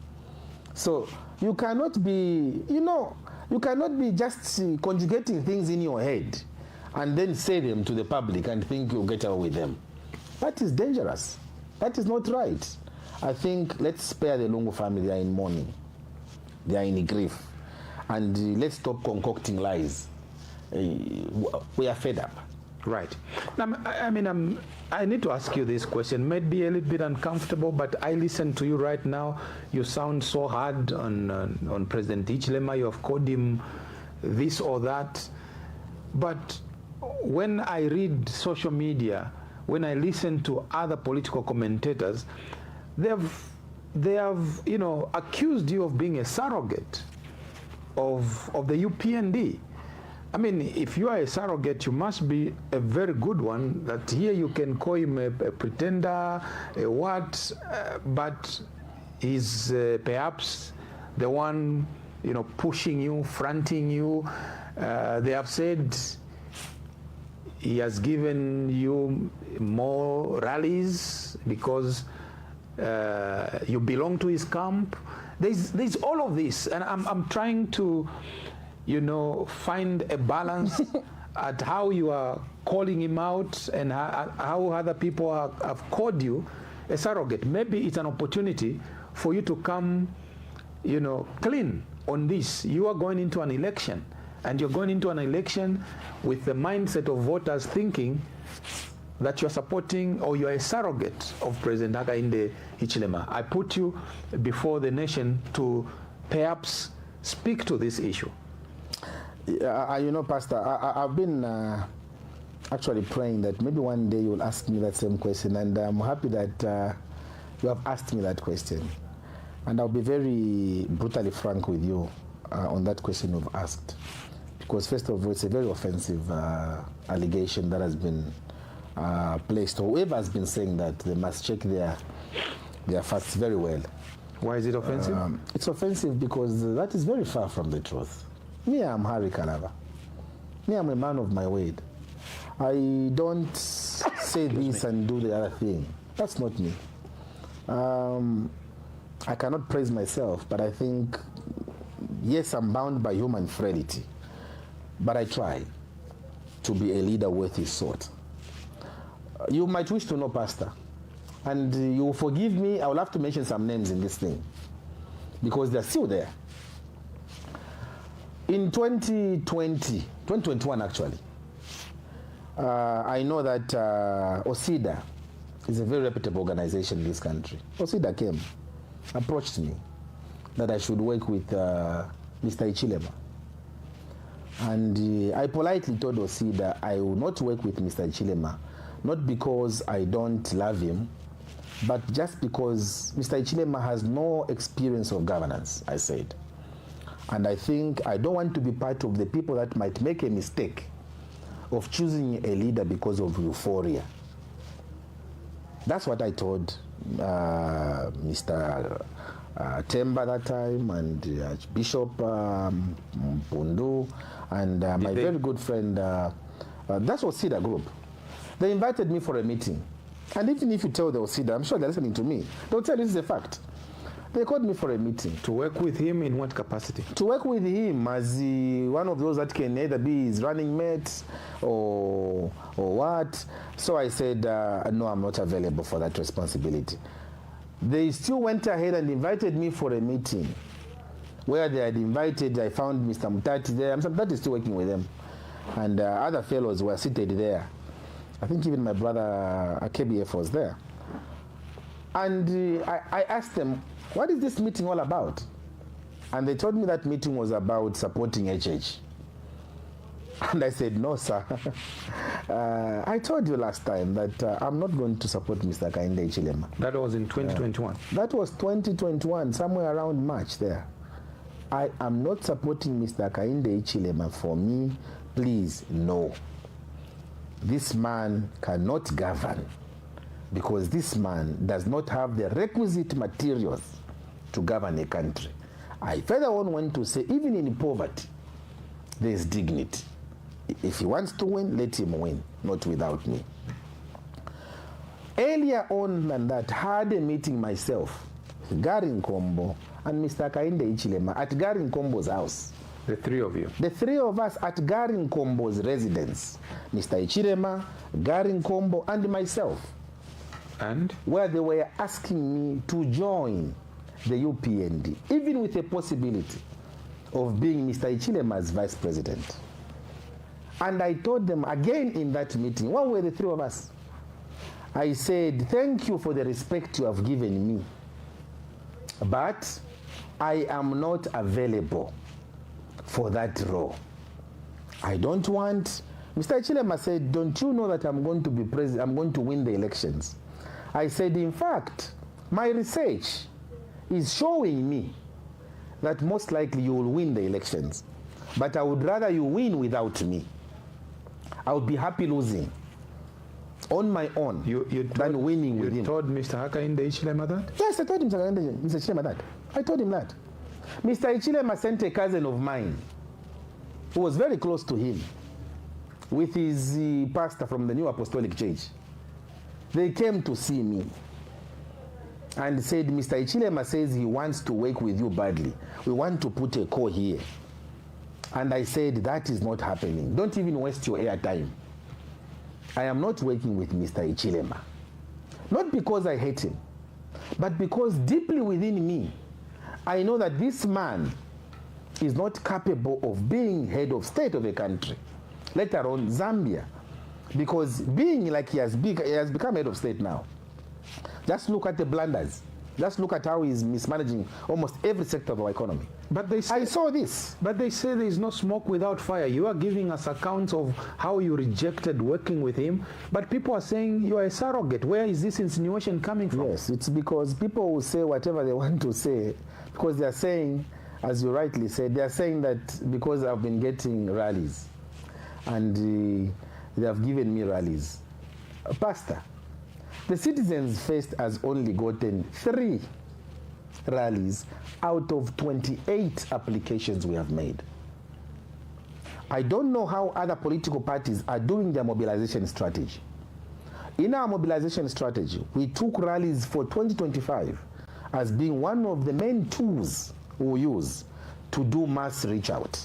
So you cannot be, you cannot be just conjugating things in your head and then say them to the public and think you'll get away with them. That is dangerous. That is not right. I think let's spare the Lungu family. They are in mourning. They are in grief. And let's stop concocting lies. We are fed up. Right. Now, I need to ask you this question. Maybe a little bit uncomfortable, but I listen to you right now. You sound so hard on President Ichilema. You have called him this or that. But when I read social media, when I listen to other political commentators, they have accused you of being a surrogate of the UPND. I mean, if you are a surrogate, you must be a very good one, that here you can call him a pretender, a what, but he's perhaps the one, pushing you, fronting you. They have said he has given you more rallies because you belong to his camp. There's all of this, and I'm trying to find a balance at how you are calling him out and how other people have called you a surrogate. Maybe it's an opportunity for you to come, clean on this. You are going into an election, and you're going into an election with the mindset of voters thinking that you're supporting or you're a surrogate of President Hakainde Hichilema. I put you before the nation to perhaps speak to this issue. Pastor, I've been actually praying that maybe one day you'll ask me that same question, and I'm happy that you have asked me that question. And I'll be very brutally frank with you on that question you've asked. Because first of all, it's a very offensive allegation that has been placed. Whoever has been saying that, they must check their facts very well. Why is it offensive? It's offensive because that is very far from the truth. Me, I'm Harry KALABA. Me, I'm a man of my word. I don't say this and do the other thing. That's not me. I cannot praise myself, but I think, yes, I'm bound by human frailty. But I try to be a leader worth his salt. You might wish to know, Pastor, and you will forgive me. I will have to mention some names in this thing because they're still there. In 2021 actually, I know that OSIDA is a very reputable organization in this country. OSIDA came, approached me that I should work with Mr. Ichilema. And I politely told OSIDA I will not work with Mr. Ichilema not because I don't love him, but just because Mr. Ichilema has no experience of governance, I said. And I think I don't want to be part of the people that might make a mistake of choosing a leader because of euphoria. That's what I told Mr. Temba that time, and Bishop Pundu, and my very good friend, that was Cedar Group. They invited me for a meeting. And even if you tell the Cedar, I'm sure they're listening to me, they'll tell you this is a fact. They called me for a meeting. To work with him in what capacity? To work with him as one of those that can either be his running mate or what. So I said, no, I'm not available for that responsibility. They still went ahead and invited me for a meeting where they had invited, I found Mr. Mutati there. Mr. Mutati is still working with them. And other fellows were seated there. I think even my brother KBF was there. And I asked them, what is this meeting all about? And they told me that meeting was about supporting HH. And I said, no, sir. I told you last time that I'm not going to support Mr. Kainde Ichilema. That was in 2021? That was 2021, somewhere around March there. I am not supporting Mr. Kainde Ichilema. For me, please, no. This man cannot govern because this man does not have the requisite materials to govern a country. I further on went to say, even in poverty, there is dignity. If he wants to win, let him win, not without me. Earlier on than that, had a meeting myself, Gary Nkombo and Mr. Kainde Ichilema at Gary Nkombo's house. The three of you? The three of us at Gary Nkombo's residence. Mr. Ichilema, Gary Nkombo, and myself. And? Where they were asking me to join the UPND, even with the possibility of being Mr. Ichilema's vice president. And I told them again in that meeting, what were the three of us? I said, thank you for the respect you have given me, but I am not available for that role. I don't want, Mr. Ichilema said, don't you know that I'm going to be president, I'm going to win the elections? I said, in fact, my research is showing me that most likely you will win the elections, but I would rather you win without me. I would be happy losing on my own than winning with him. You told Mr. Hakainde Ichilema that? Yes, I told him, Mr. Ichilema that. I told him that. Mr. Ichilema sent a cousin of mine who was very close to him with his pastor from the New Apostolic Church. They came to see me and said, Mr. Ichilema says he wants to work with you badly. We want to put a core here. And I said, that is not happening. Don't even waste your airtime. I am not working with Mr. Ichilema. Not because I hate him, but because deeply within me, I know that this man is not capable of being head of state of a country, let alone Zambia. Because being like he has become head of state now. Just look at the blunders. Just look at how he's mismanaging almost every sector of our economy. But they say, I saw this. But they say there is no smoke without fire. You are giving us accounts of how you rejected working with him, but people are saying you are a surrogate. Where is this insinuation coming from? Yes, it's because people will say whatever they want to say, because they are saying, as you rightly said, they are saying that because I've been getting rallies, and they have given me rallies. Pastor, the Citizens First has only gotten 3 rallies out of 28 applications we have made. I don't know how other political parties are doing their mobilization strategy. In our mobilization strategy, we took rallies for 2025 as being one of the main tools we use to do mass reach out.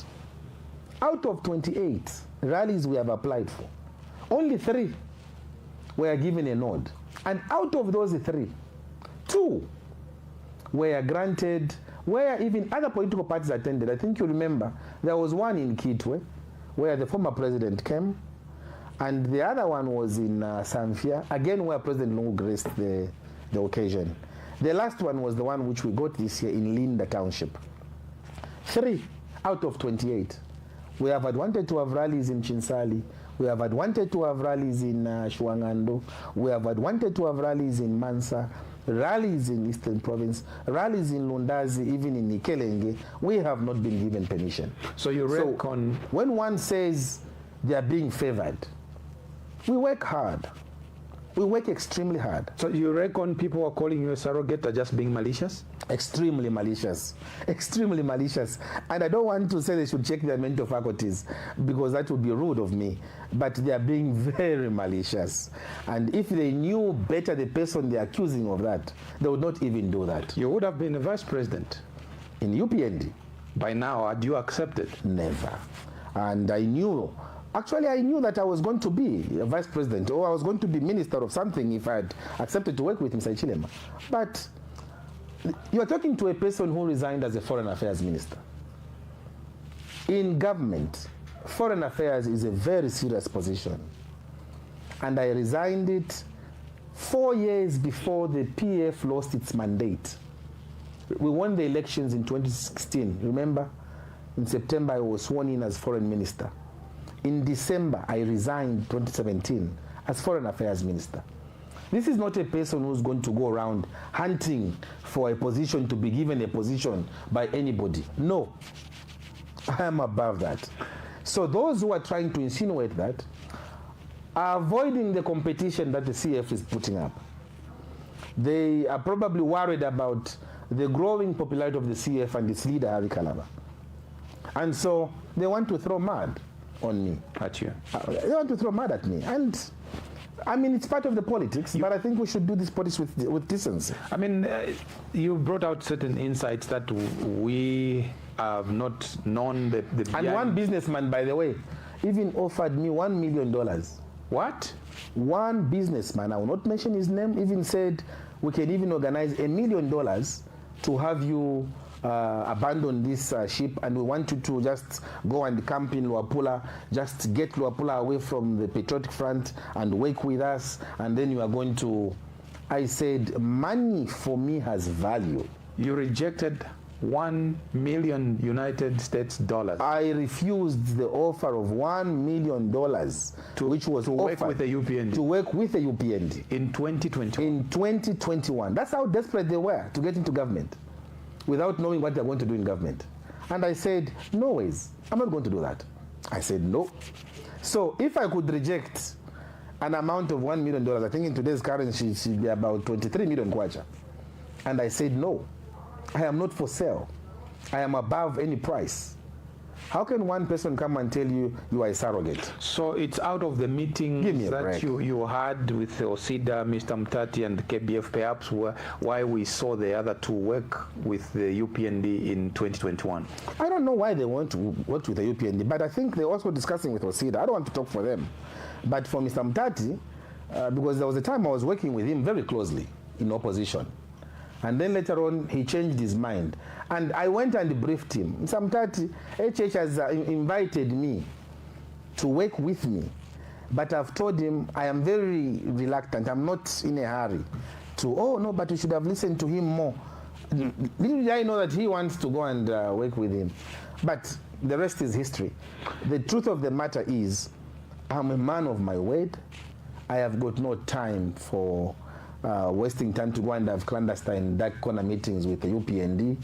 Out of 28 rallies we have applied for, only 3 were given a nod. And out of those 3, 2 were granted, where even other political parties attended. I think you remember, there was one in Kitwe, where the former president came, and the other one was in Samfia, again where President Lungu graced the occasion. The last one was the one which we got this year in Linda Township. 3 out of 28. We have wanted to have rallies in Chinsali. We have wanted to have rallies in Shwangando. We have wanted to have rallies in Mansa, rallies in Eastern Province, rallies in Lundazi, even in Nikelenge. We have not been given permission. So you reckon... when one says they are being favored, we work hard. We work extremely hard. So you reckon people who are calling you a surrogate are just being malicious? Extremely malicious. Extremely malicious. And I don't want to say they should check their mental faculties because that would be rude of me. But they are being very malicious. And if they knew better the person they're accusing of that, they would not even do that. You would have been a vice president. In UPND? By now, had you accepted? Never. And I knew... Actually, I knew that I was going to be a vice president or I was going to be minister of something if I had accepted to work with Mr. Chilema. But you are talking to a person who resigned as a foreign affairs minister. In government, foreign affairs is a very serious position. And I resigned it 4 years before the PF lost its mandate. We won the elections in 2016, remember? In September, I was sworn in as foreign minister. In December, I resigned 2017 as Foreign Affairs Minister. This is not a person who's going to go around hunting for a position to be given a position by anybody. No, I am above that. So those who are trying to insinuate that are avoiding the competition that the CF is putting up. They are probably worried about the growing popularity of the CF and its leader, Harry KALABA. And so they want to throw mud on me. At you? They want to throw mud at me. And I mean, it's part of the politics, but I think we should do this politics with decency. I mean, you brought out certain insights that we have not known the And one businessman, by the way, even offered me $1 million. What? One businessman, I will not mention his name, even said we can even organize $1 million to have you abandon this ship, and we want you to just go and camp in Luapula, just get Luapula away from the Patriotic Front and work with us, and then you are going to... I said, money for me has value. You rejected $1 million United States dollars. I refused the offer of $1 million, which was to work with the UPND. To work with the UPND. In 2021. In 2021. That's how desperate they were to get into government, without knowing what they're going to do in government. And I said, no ways, I'm not going to do that. I said, no. So if I could reject an amount of $1 million, I think in today's currency it should be about 23 million kwacha. And I said, no, I am not for sale. I am above any price. How can one person come and tell you you are a surrogate? So it's out of the meetings that you had with Osida, Mr. Mtati, and the KBF, perhaps why we saw the other two work with the UPND in 2021? I don't know why they want to work with the UPND, but I think they're also discussing with Osida. I don't want to talk for them. But for Mr. Mtati, because there was a time I was working with him very closely in opposition. And then later on, he changed his mind. And I went and briefed him. Mr. Mtati, HH has invited me to work with me. But I've told him I am very reluctant. I'm not in a hurry to, oh, no, but you should have listened to him more. Little did I know that he wants to go and work with him. But the rest is history. The truth of the matter is, I'm a man of my word. I have got no time for wasting time to go and have clandestine dark corner meetings with the UPND.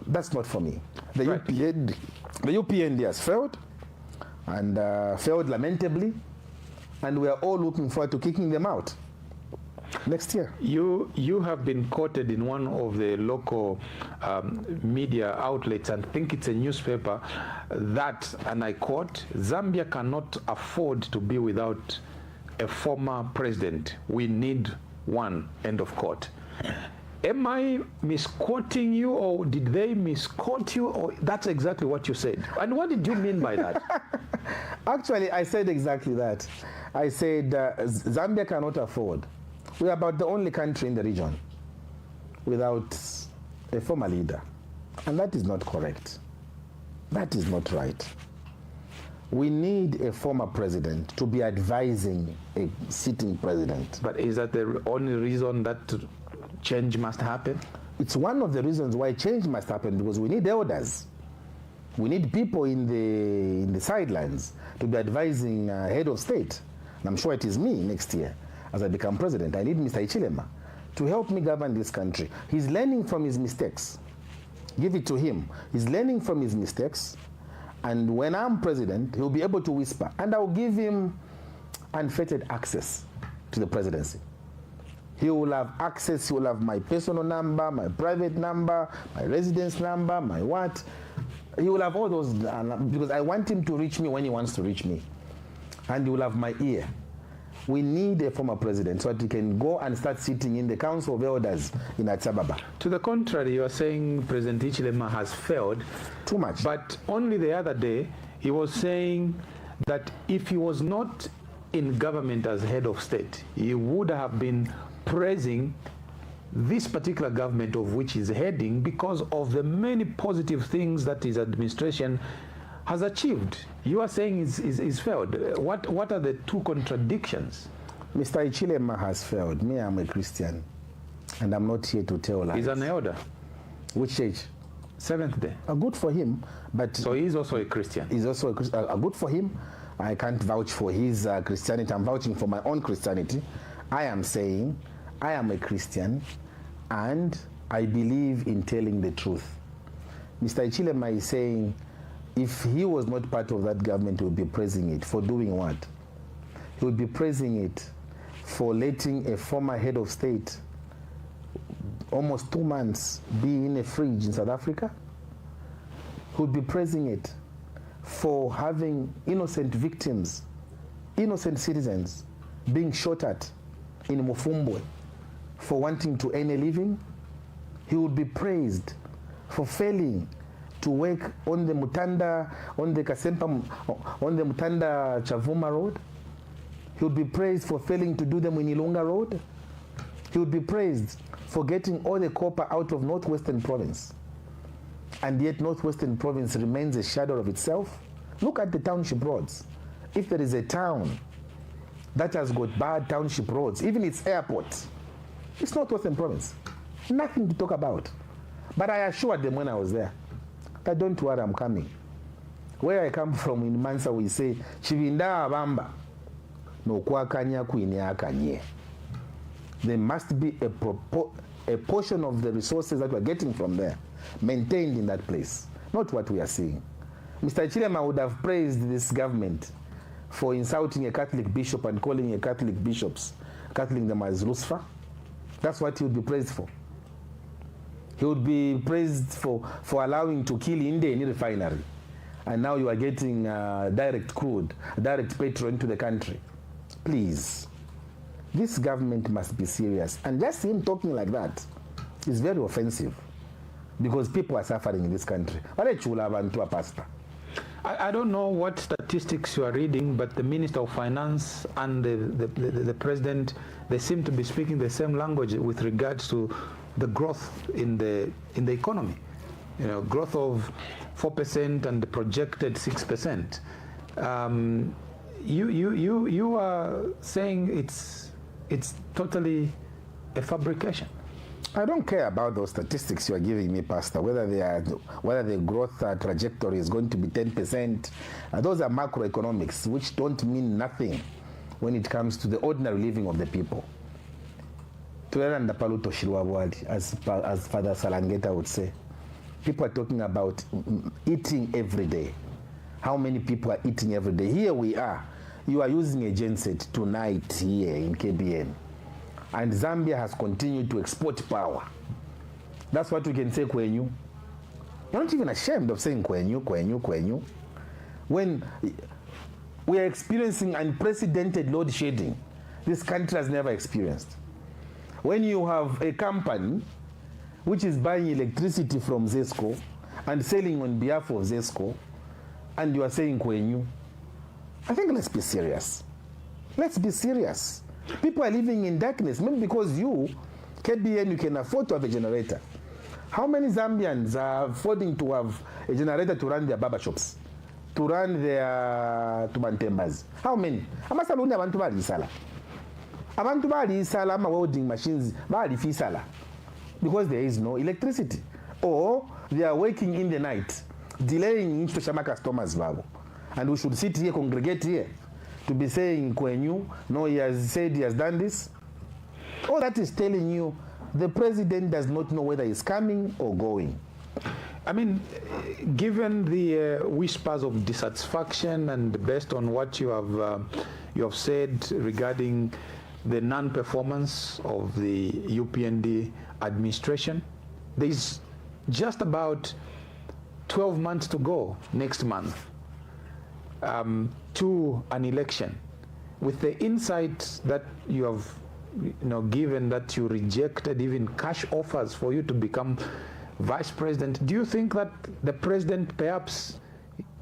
That's not for me. The UPND has failed, and failed lamentably, and we are all looking forward to kicking them out next year. You have been quoted in one of the local media outlets, and I think it's a newspaper, that, and I quote, Zambia cannot afford to be without a former president. We need one, end of quote. Am I misquoting you, or did they misquote you, or that's exactly what you said? And what did you mean by that? Actually, I said exactly that. I said Zambia cannot afford. We are about the only country in the region without a former leader. And that is not correct. That is not right. We need a former president to be advising a sitting president. But is that the only reason that change must happen? It's one of the reasons why change must happen, because we need elders. We need people in the sidelines to be advising head of state. And I'm sure it is me next year as I become president. I need Mr. Ichilema to help me govern this country. He's learning from his mistakes. Give it to him. He's learning from his mistakes. And when I'm president, he'll be able to whisper. And I'll give him unfettered access to the presidency. He will have access. He will have my personal number, my private number, my residence number, my what. He will have all those, because I want him to reach me when he wants to reach me. And he will have my ear. We need a former president so that he can go and start sitting in the Council of Elders in Addis Ababa. To the contrary, you are saying President Ichilema has failed. Too much. But only the other day, he was saying that if he was not in government as head of state, he would have been praising this particular government of which he's heading because of the many positive things that his administration has achieved. You are saying he's failed. What are the two contradictions? Mr. Ichilema has failed. Me, I'm a Christian, and I'm not here to tell lies. He's an elder. Which church? Seventh Day. Good for him, but so he's also a Christian. He's also a Christian. Good for him. I can't vouch for his Christianity. I'm vouching for my own Christianity. I am saying I am a Christian, and I believe in telling the truth. Mr. Ichilema is saying if he was not part of that government, he would be praising it for doing what? He would be praising it for letting a former head of state almost 2 months be in a fridge in South Africa. He would be praising it for having innocent victims, innocent citizens being shot at in Mufumbwe for wanting to earn a living. He would be praised for failing to work on the Mutanda, on the Mutanda Chavuma Road. He would be praised for failing to do them in Ilunga Road. He would be praised for getting all the copper out of Northwestern Province. And yet Northwestern Province remains a shadow of itself. Look at the township roads. If there is a town that has got bad township roads, even its airport, it's Northwestern Province. Nothing to talk about. But I assured them when I was there that don't worry, I'm coming. Where I come from in Mansa, we say, Chivinda Abamba, no kwakanya kuineakanye. There must be a portion of the resources that we're getting from there maintained in that place, not what we are seeing. Mr. Ichilema would have praised this government for insulting a Catholic bishop and calling a Catholic bishops, calling them as Lucifer. That's what he would be praised for. He would be praised for allowing to kill India in a refinery. And now you are getting direct crude, direct petrol into the country. Please, this government must be serious. And just him talking like that is very offensive because people are suffering in this country. I don't know what statistics you are reading, but the Minister of Finance and the President, they seem to be speaking the same language with regards to the growth in the economy. You know, growth of 4% and the projected 6%. You are saying it's totally a fabrication. I don't care about those statistics you are giving me, Pastor, whether the growth trajectory is going to be 10%. Those are macroeconomics, which don't mean nothing when it comes to the ordinary living of the people. As Father Salangeta would say, people are talking about eating every day. How many people are eating every day? Here we are. You are using a genset tonight here in KBN. And Zambia has continued to export power. That's what we can say, Kwenyu. You're not even ashamed of saying Kwenyu. When we are experiencing unprecedented load shedding, this country has never experienced. When you have a company which is buying electricity from Zesco and selling on behalf of Zesco, and you are saying Kwenyu, I think let's be serious. Let's be serious. People are living in darkness, maybe because you, KBN, you can afford to have a generator. How many Zambians are affording to have a generator to run their barber shops, to run their tubantembas? How many? Amasaluni abantu bali isala. Abantu bali isala ama welding machines bali fisala because there is no electricity, or they are working in the night delaying into Shama customers, Babu. And we should sit here, congregate here, to be saying, Kwenyu, no, he has said he has done this. All that is telling you the president does not know whether he's coming or going. I mean, given the whispers of dissatisfaction and based on what you have said regarding the non-performance of the UPND administration, there's just about 12 months to go next month to an election. With the insight that you have given, that you rejected even cash offers for you to become vice president, do you think that the president perhaps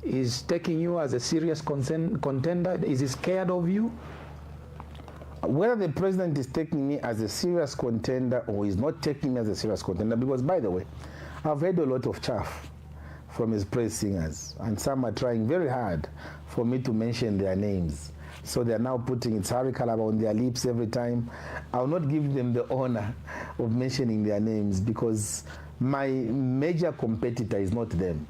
is taking you as a serious contender? Is he scared of you? Whether the president is taking me as a serious contender or is not taking me as a serious contender, because, by the way, I've heard a lot of chaff from his praise singers, and some are trying very hard for me to mention their names. So they're now putting KALABA on their lips every time. I'll not give them the honor of mentioning their names because my major competitor is not them.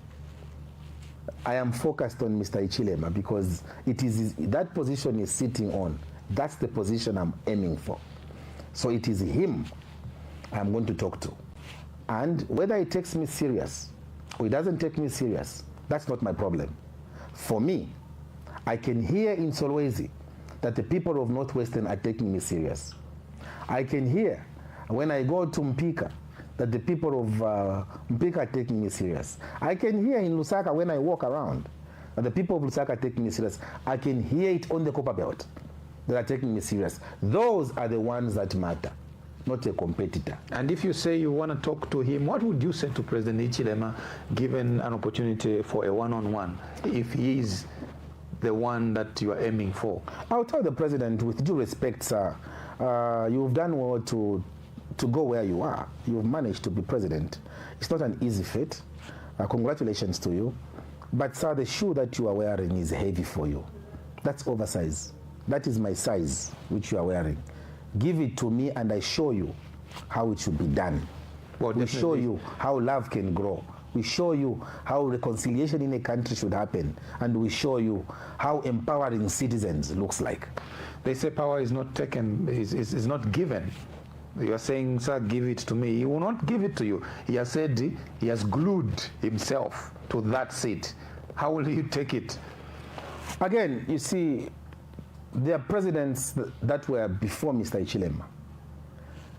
I am focused on Mr. Ichilema because it is that position he's sitting on. That's the position I'm aiming for. So it is him I'm going to talk to. And whether he takes me serious or he doesn't take me serious, that's not my problem. For me, I can hear in Solwezi that the people of Northwestern are taking me serious. I can hear when I go to Mpika that the people of Mpika are taking me serious. I can hear in Lusaka when I walk around that the people of Lusaka are taking me serious. I can hear it on the Copper Belt that are taking me serious. Those are the ones that matter, not a competitor. And if you say you want to talk to him, what would you say to President Ichilema given an opportunity for a one-on-one if he is the one that you are aiming for? I'll tell the president, with due respect, sir, you've done well to go where you are. You've managed to be president. It's not an easy feat. Congratulations to you. But, sir, the shoe that you are wearing is heavy for you. That's oversized. That is my size, which you are wearing. Give it to me and I show you how it should be done. Well, we show you how love can grow. We show you how reconciliation in a country should happen. And we show you how empowering citizens looks like. They say power is not taken, is not given. You are saying, sir, give it to me. He will not give it to you. He has said he has glued himself to that seat. How will you take it? Again, you see, there are presidents that were before Mr. Ichilema.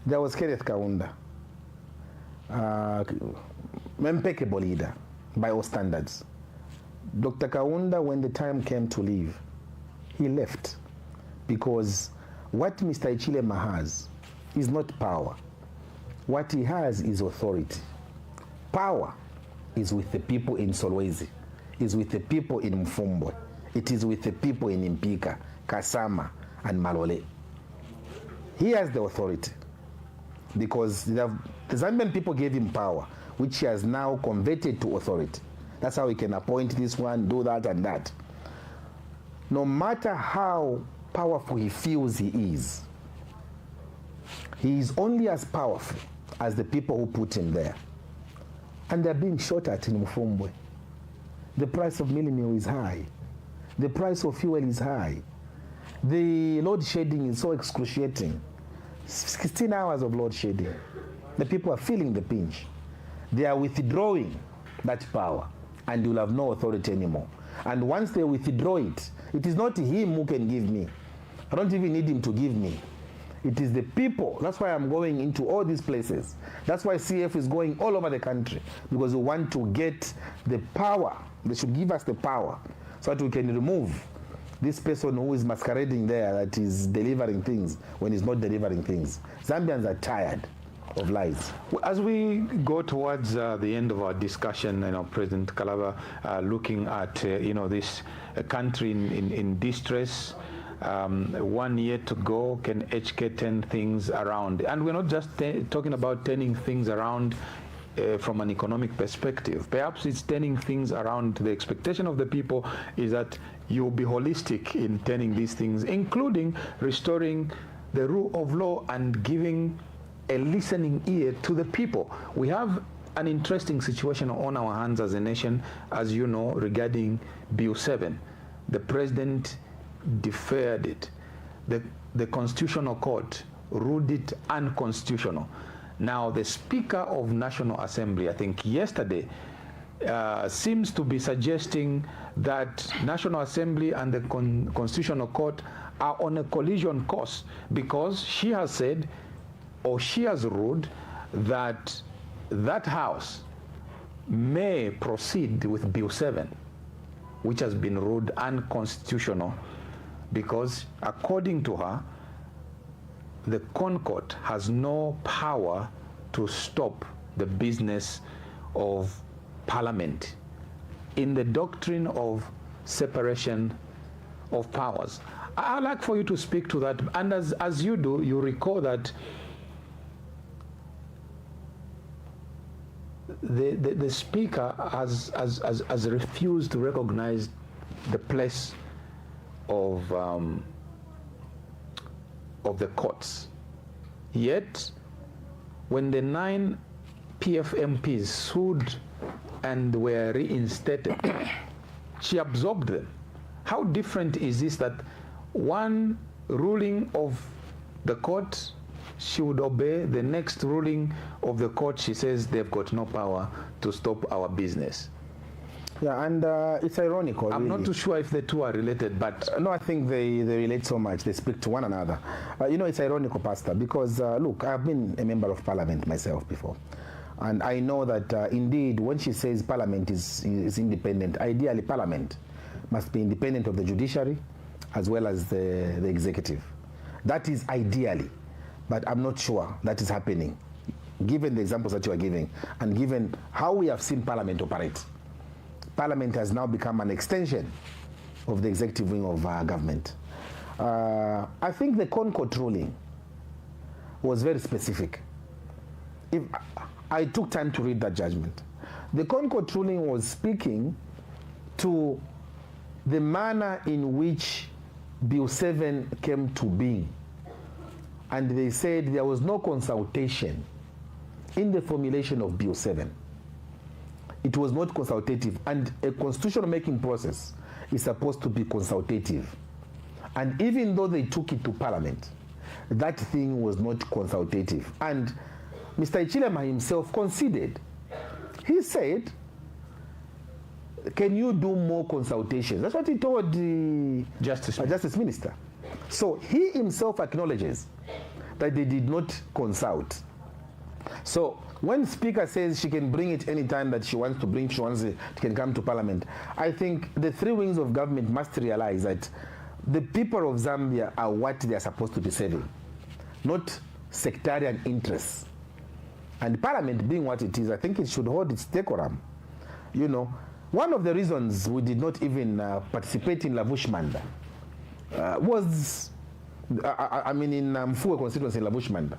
There was Kenneth Kaunda, impeccable leader by all standards. Dr. Kaunda, when the time came to leave, he left because what Mr. Ichilema has is not power. What he has is authority. Power is with the people in Solwezi, is with the people in Mfumbwe, it is with the people in Mpika, Kasama, and Malole. He has the authority because the Zambian people gave him power, which he has now converted to authority. That's how he can appoint this one, do that and that. No matter how powerful he feels he is only as powerful as the people who put him there. And they're being shot at in Mfumbwe. The price of milling meal is high. The price of fuel is high. The load shedding is so excruciating. 16 hours of load shedding. The people are feeling the pinch. They are withdrawing that power and you'll have no authority anymore. And once they withdraw it, it is not him who can give me. I don't even need him to give me. It is the people. That's why I'm going into all these places. That's why CF is going all over the country, because we want to get the power. They should give us the power so that we can remove this person who is masquerading there, that is delivering things when he's not delivering things. Zambians are tired of lies. As we go towards the end of our discussion, President Kalaba, looking at this country in distress, 1 year to go, can HK turn things around? And we're not just talking about turning things around from an economic perspective. Perhaps it's turning things around. The expectation of the people is that you'll be holistic in turning these things, including restoring the rule of law and giving a listening ear to the people. We have an interesting situation on our hands as a nation, as you know, regarding Bill 7. The president deferred it. The Constitutional Court ruled it unconstitutional. Now, the Speaker of National Assembly, I think yesterday, seems to be suggesting that National Assembly and the Constitutional Court are on a collision course, because she has said, or she has ruled, that that House may proceed with Bill 7, which has been ruled unconstitutional, because according to her, the Concord has no power to stop the business of Parliament in the doctrine of separation of powers. I'd like for you to speak to that, and as you do, you recall that the Speaker has refused to recognize the place of the courts. Yet, when the 9 PF MPs sued and were reinstated, she absorbed them. How different is this, that one ruling of the court she would obey, the next ruling of the court she says they've got no power to stop our business? Yeah, and it's ironical. I'm not too sure if the two are related, but no, I think they relate so much. They speak to one another. You know, it's ironical, Pastor, because look, I've been a member of Parliament myself before, and I know that indeed, when she says Parliament is independent, ideally Parliament must be independent of the judiciary as well as the executive. That is ideally, but I'm not sure that is happening, given the examples that you are giving, and given how we have seen Parliament operate. Parliament has now become an extension of the executive wing of government. I think the Concord ruling was very specific. If I took time to read that judgment, the Concord ruling was speaking to the manner in which Bill 7 came to being. And they said there was no consultation in the formulation of Bill 7. It was not consultative, and a constitutional making process is supposed to be consultative. And even though they took it to Parliament, that thing was not consultative. And Mr. Ichilema himself conceded. He said, can you do more consultations? That's what he told the Justice Minister. So he himself acknowledges that they did not consult. So when Speaker says she can bring it anytime that she wants to bring, it can come to Parliament, I think the three wings of government must realize that the people of Zambia are what they are supposed to be serving, not sectarian interests. And Parliament being what it is, I think it should hold its decorum. You know, one of the reasons we did not even participate in Lavushmanda was, in Mfuwe constituency in Lavushmanda,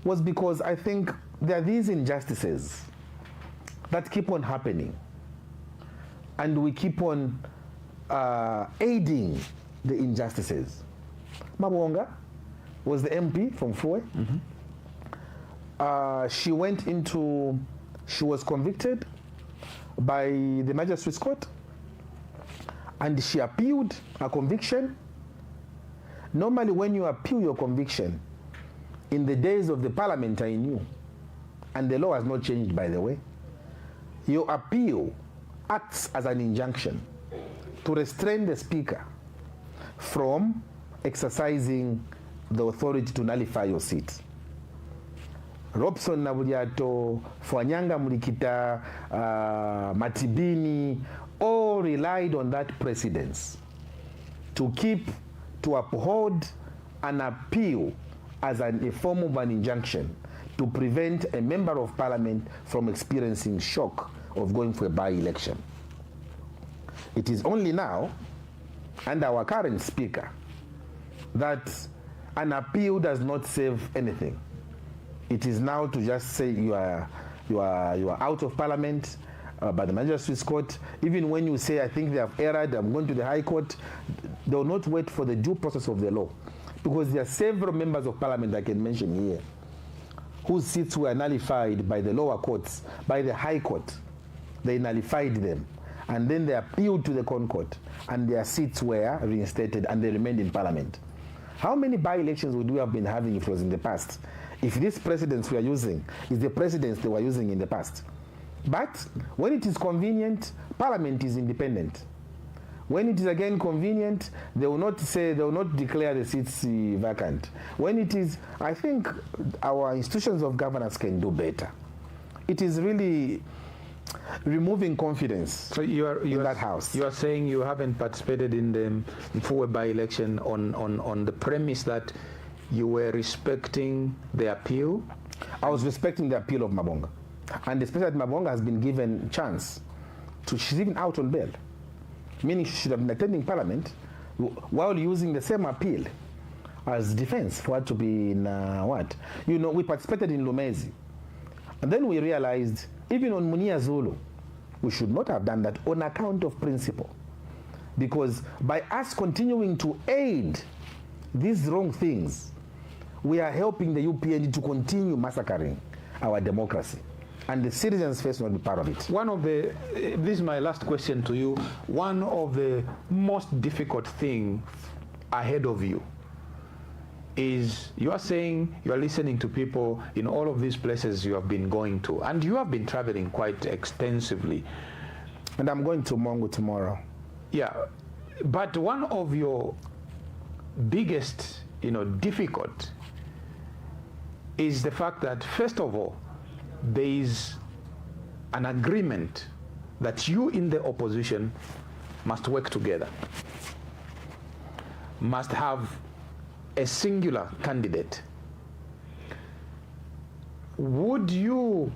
was because I think there are these injustices that keep on happening, and we keep on aiding the injustices. Mabonga was the MP from Mfuwe. Mm-hmm. She was convicted by the Magistrates Court, and she appealed her conviction. Normally, when you appeal your conviction, in the days of the Parliament, I knew, and the law has not changed, by the way, your appeal acts as an injunction to restrain the Speaker from exercising the authority to nullify your seat. Robson Nabuliato, Fwanyanga Mulikita, Matibini, all relied on that precedence to uphold an appeal as a form of an injunction to prevent a member of Parliament from experiencing shock of going for a by-election. It is only now, under our current Speaker, that an appeal does not save anything. It is now to just say you are out of Parliament by the Magistrates Court. Even when you say, I think they have erred, I'm going to the High Court, they will not wait for the due process of the law. Because there are several members of Parliament I can mention here whose seats were nullified by the lower courts, by the High Court. They nullified them. And then they appealed to the Concord, and their seats were reinstated, and they remained in Parliament. How many by-elections would we have been having if it was in the past? If these precedents we are using is the precedents they were using in the past. But when it is convenient, Parliament is independent. When it is again convenient, they will not declare the seats vacant. When it is, I think our institutions of governance can do better. It is really removing confidence so you are in that house. You are saying you haven't participated in the Mfuwe by-election on the premise that you were respecting the appeal? I was respecting the appeal of Mabonga. And especially that Mabonga has been given chance to, she's even out on bail. Meaning she should have been attending Parliament while using the same appeal as defense for her to be in what? You know, we participated in Lumezi. And then we realized, even on Munia Zulu, we should not have done that on account of principle. Because by us continuing to aid these wrong things, we are helping the UPND to continue massacring our democracy. And the citizens first will not be part of it. This is my last question to you. One of the most difficult things ahead of you is you are saying you are listening to people in all of these places you have been going to, and you have been traveling quite extensively. And I'm going to Mongo tomorrow. Yeah, but one of your biggest, difficult is the fact that, first of all, there is an agreement that you in the opposition must work together, must have a singular candidate. Would you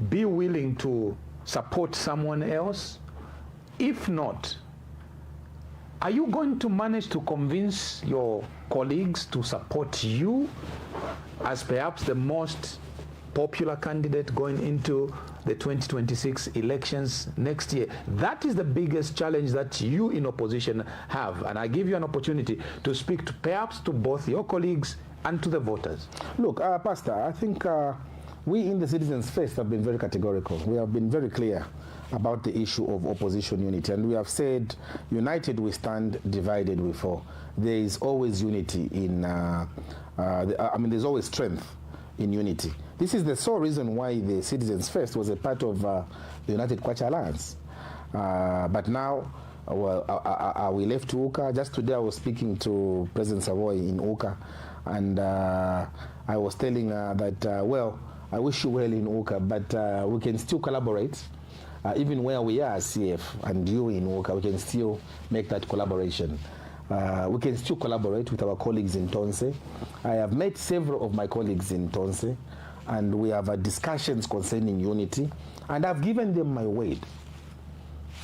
be willing to support someone else? If not, are you going to manage to convince your colleagues to support you as perhaps the most popular candidate going into the 2026 elections next year? That is the biggest challenge that you in opposition have, and I give you an opportunity to speak to perhaps to both your colleagues and to the voters. Look, Pastor, I think we in the Citizens First have been very categorical. We have been very clear about the issue of opposition unity, and we have said, united we stand, divided we fall. There is always unity in, there's always strength in unity. This is the sole reason why the Citizens First was a part of the United Kwacha Alliance. But now, we left Uka. Just today I was speaking to President Savoy in Uka, and I was telling her that, I wish you well in Uka, but we can still collaborate. Even where we are, CF, and you in Uka, we can still make that collaboration. We can still collaborate with our colleagues in Tonse. I have met several of my colleagues in Tonse, and we have discussions concerning unity, and I've given them my word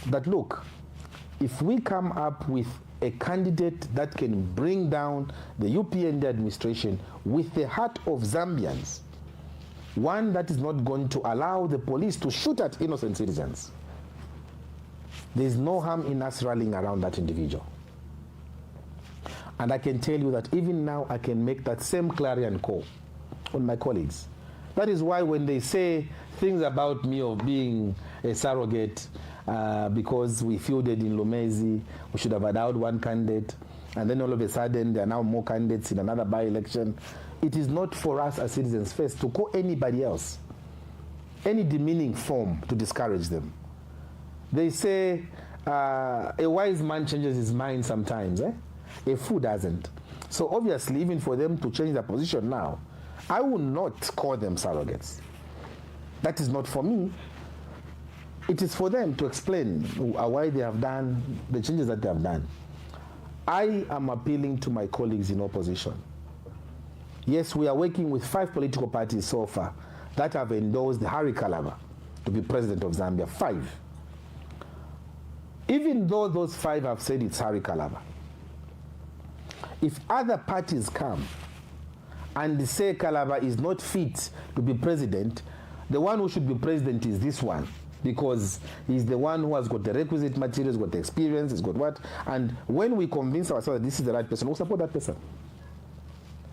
that, look, if we come up with a candidate that can bring down the UPND administration with the heart of Zambians, one that is not going to allow the police to shoot at innocent citizens, there's no harm in us rallying around that individual. And I can tell you that even now I can make that same clarion call on my colleagues. That is why when they say things about me of being a surrogate because we fielded in Lumezi, we should have allowed one candidate, and then all of a sudden there are now more candidates in another by-election, it is not for us as Citizens First to call anybody else any demeaning form to discourage them. They say a wise man changes his mind sometimes, A fool doesn't. So obviously, even for them to change their position now, I will not call them surrogates. That is not for me. It is for them to explain why they have done the changes that they have done. I am appealing to my colleagues in opposition. Yes, we are working with 5 political parties so far that have endorsed Harry KALABA to be president of Zambia. 5. Even though those 5 have said it's Harry KALABA, if other parties come and say KALABA is not fit to be president, the one who should be president is this one, because he's the one who has got the requisite materials, got the experience, he's got what. And when we convince ourselves that this is the right person, we'll support that person.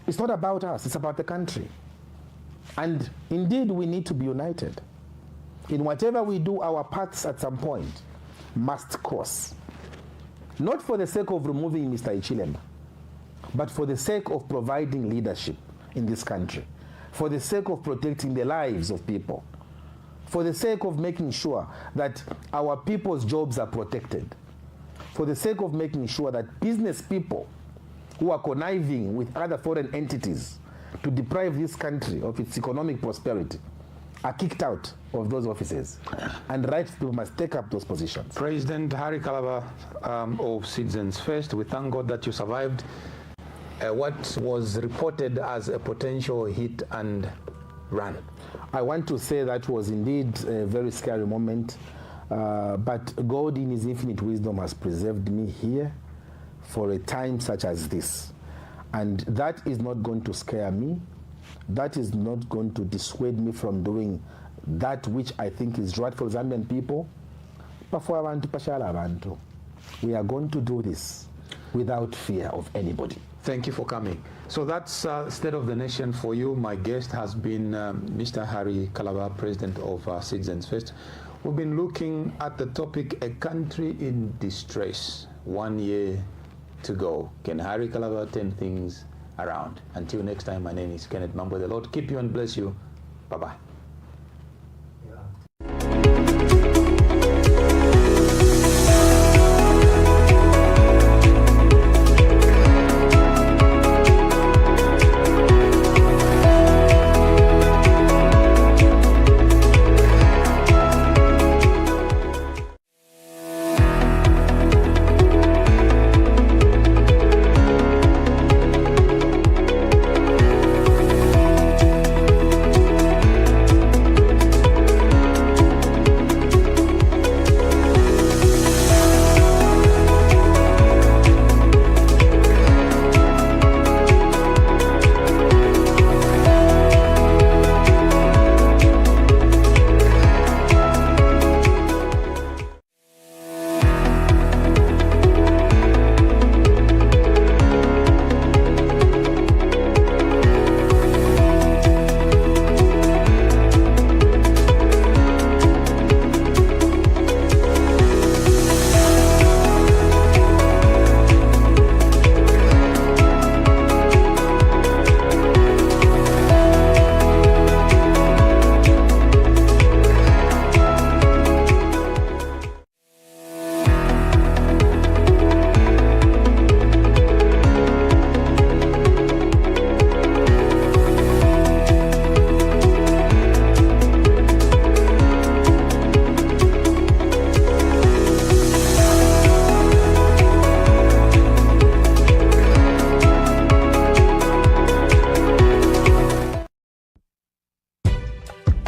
It's not about us, it's about the country. And indeed, we need to be united. In whatever we do, our paths at some point must cross. Not for the sake of removing Mr. Ichilemba, but for the sake of providing leadership in this country, for the sake of protecting the lives of people, for the sake of making sure that our people's jobs are protected, for the sake of making sure that business people who are conniving with other foreign entities to deprive this country of its economic prosperity are kicked out of those offices, and right people must take up those positions. President Harry Kalaba of Citizens First, we thank God that you survived what was reported as a potential hit and run. I want to say that was indeed a very scary moment, but God in his infinite wisdom has preserved me here for a time such as this. And that is not going to scare me. That is not going to dissuade me from doing that which I think is right for Zambian people. We are going to do this without fear of anybody. Thank you for coming. So that's State of the Nation for you. My guest has been Mr. Harry Kalaba, President of Citizens First. We've been looking at the topic, a country in distress. 1 year to go. Can Harry Kalaba turn things around? Until next time, my name is Kenneth Mambo. The Lord keep you and bless you. Bye-bye.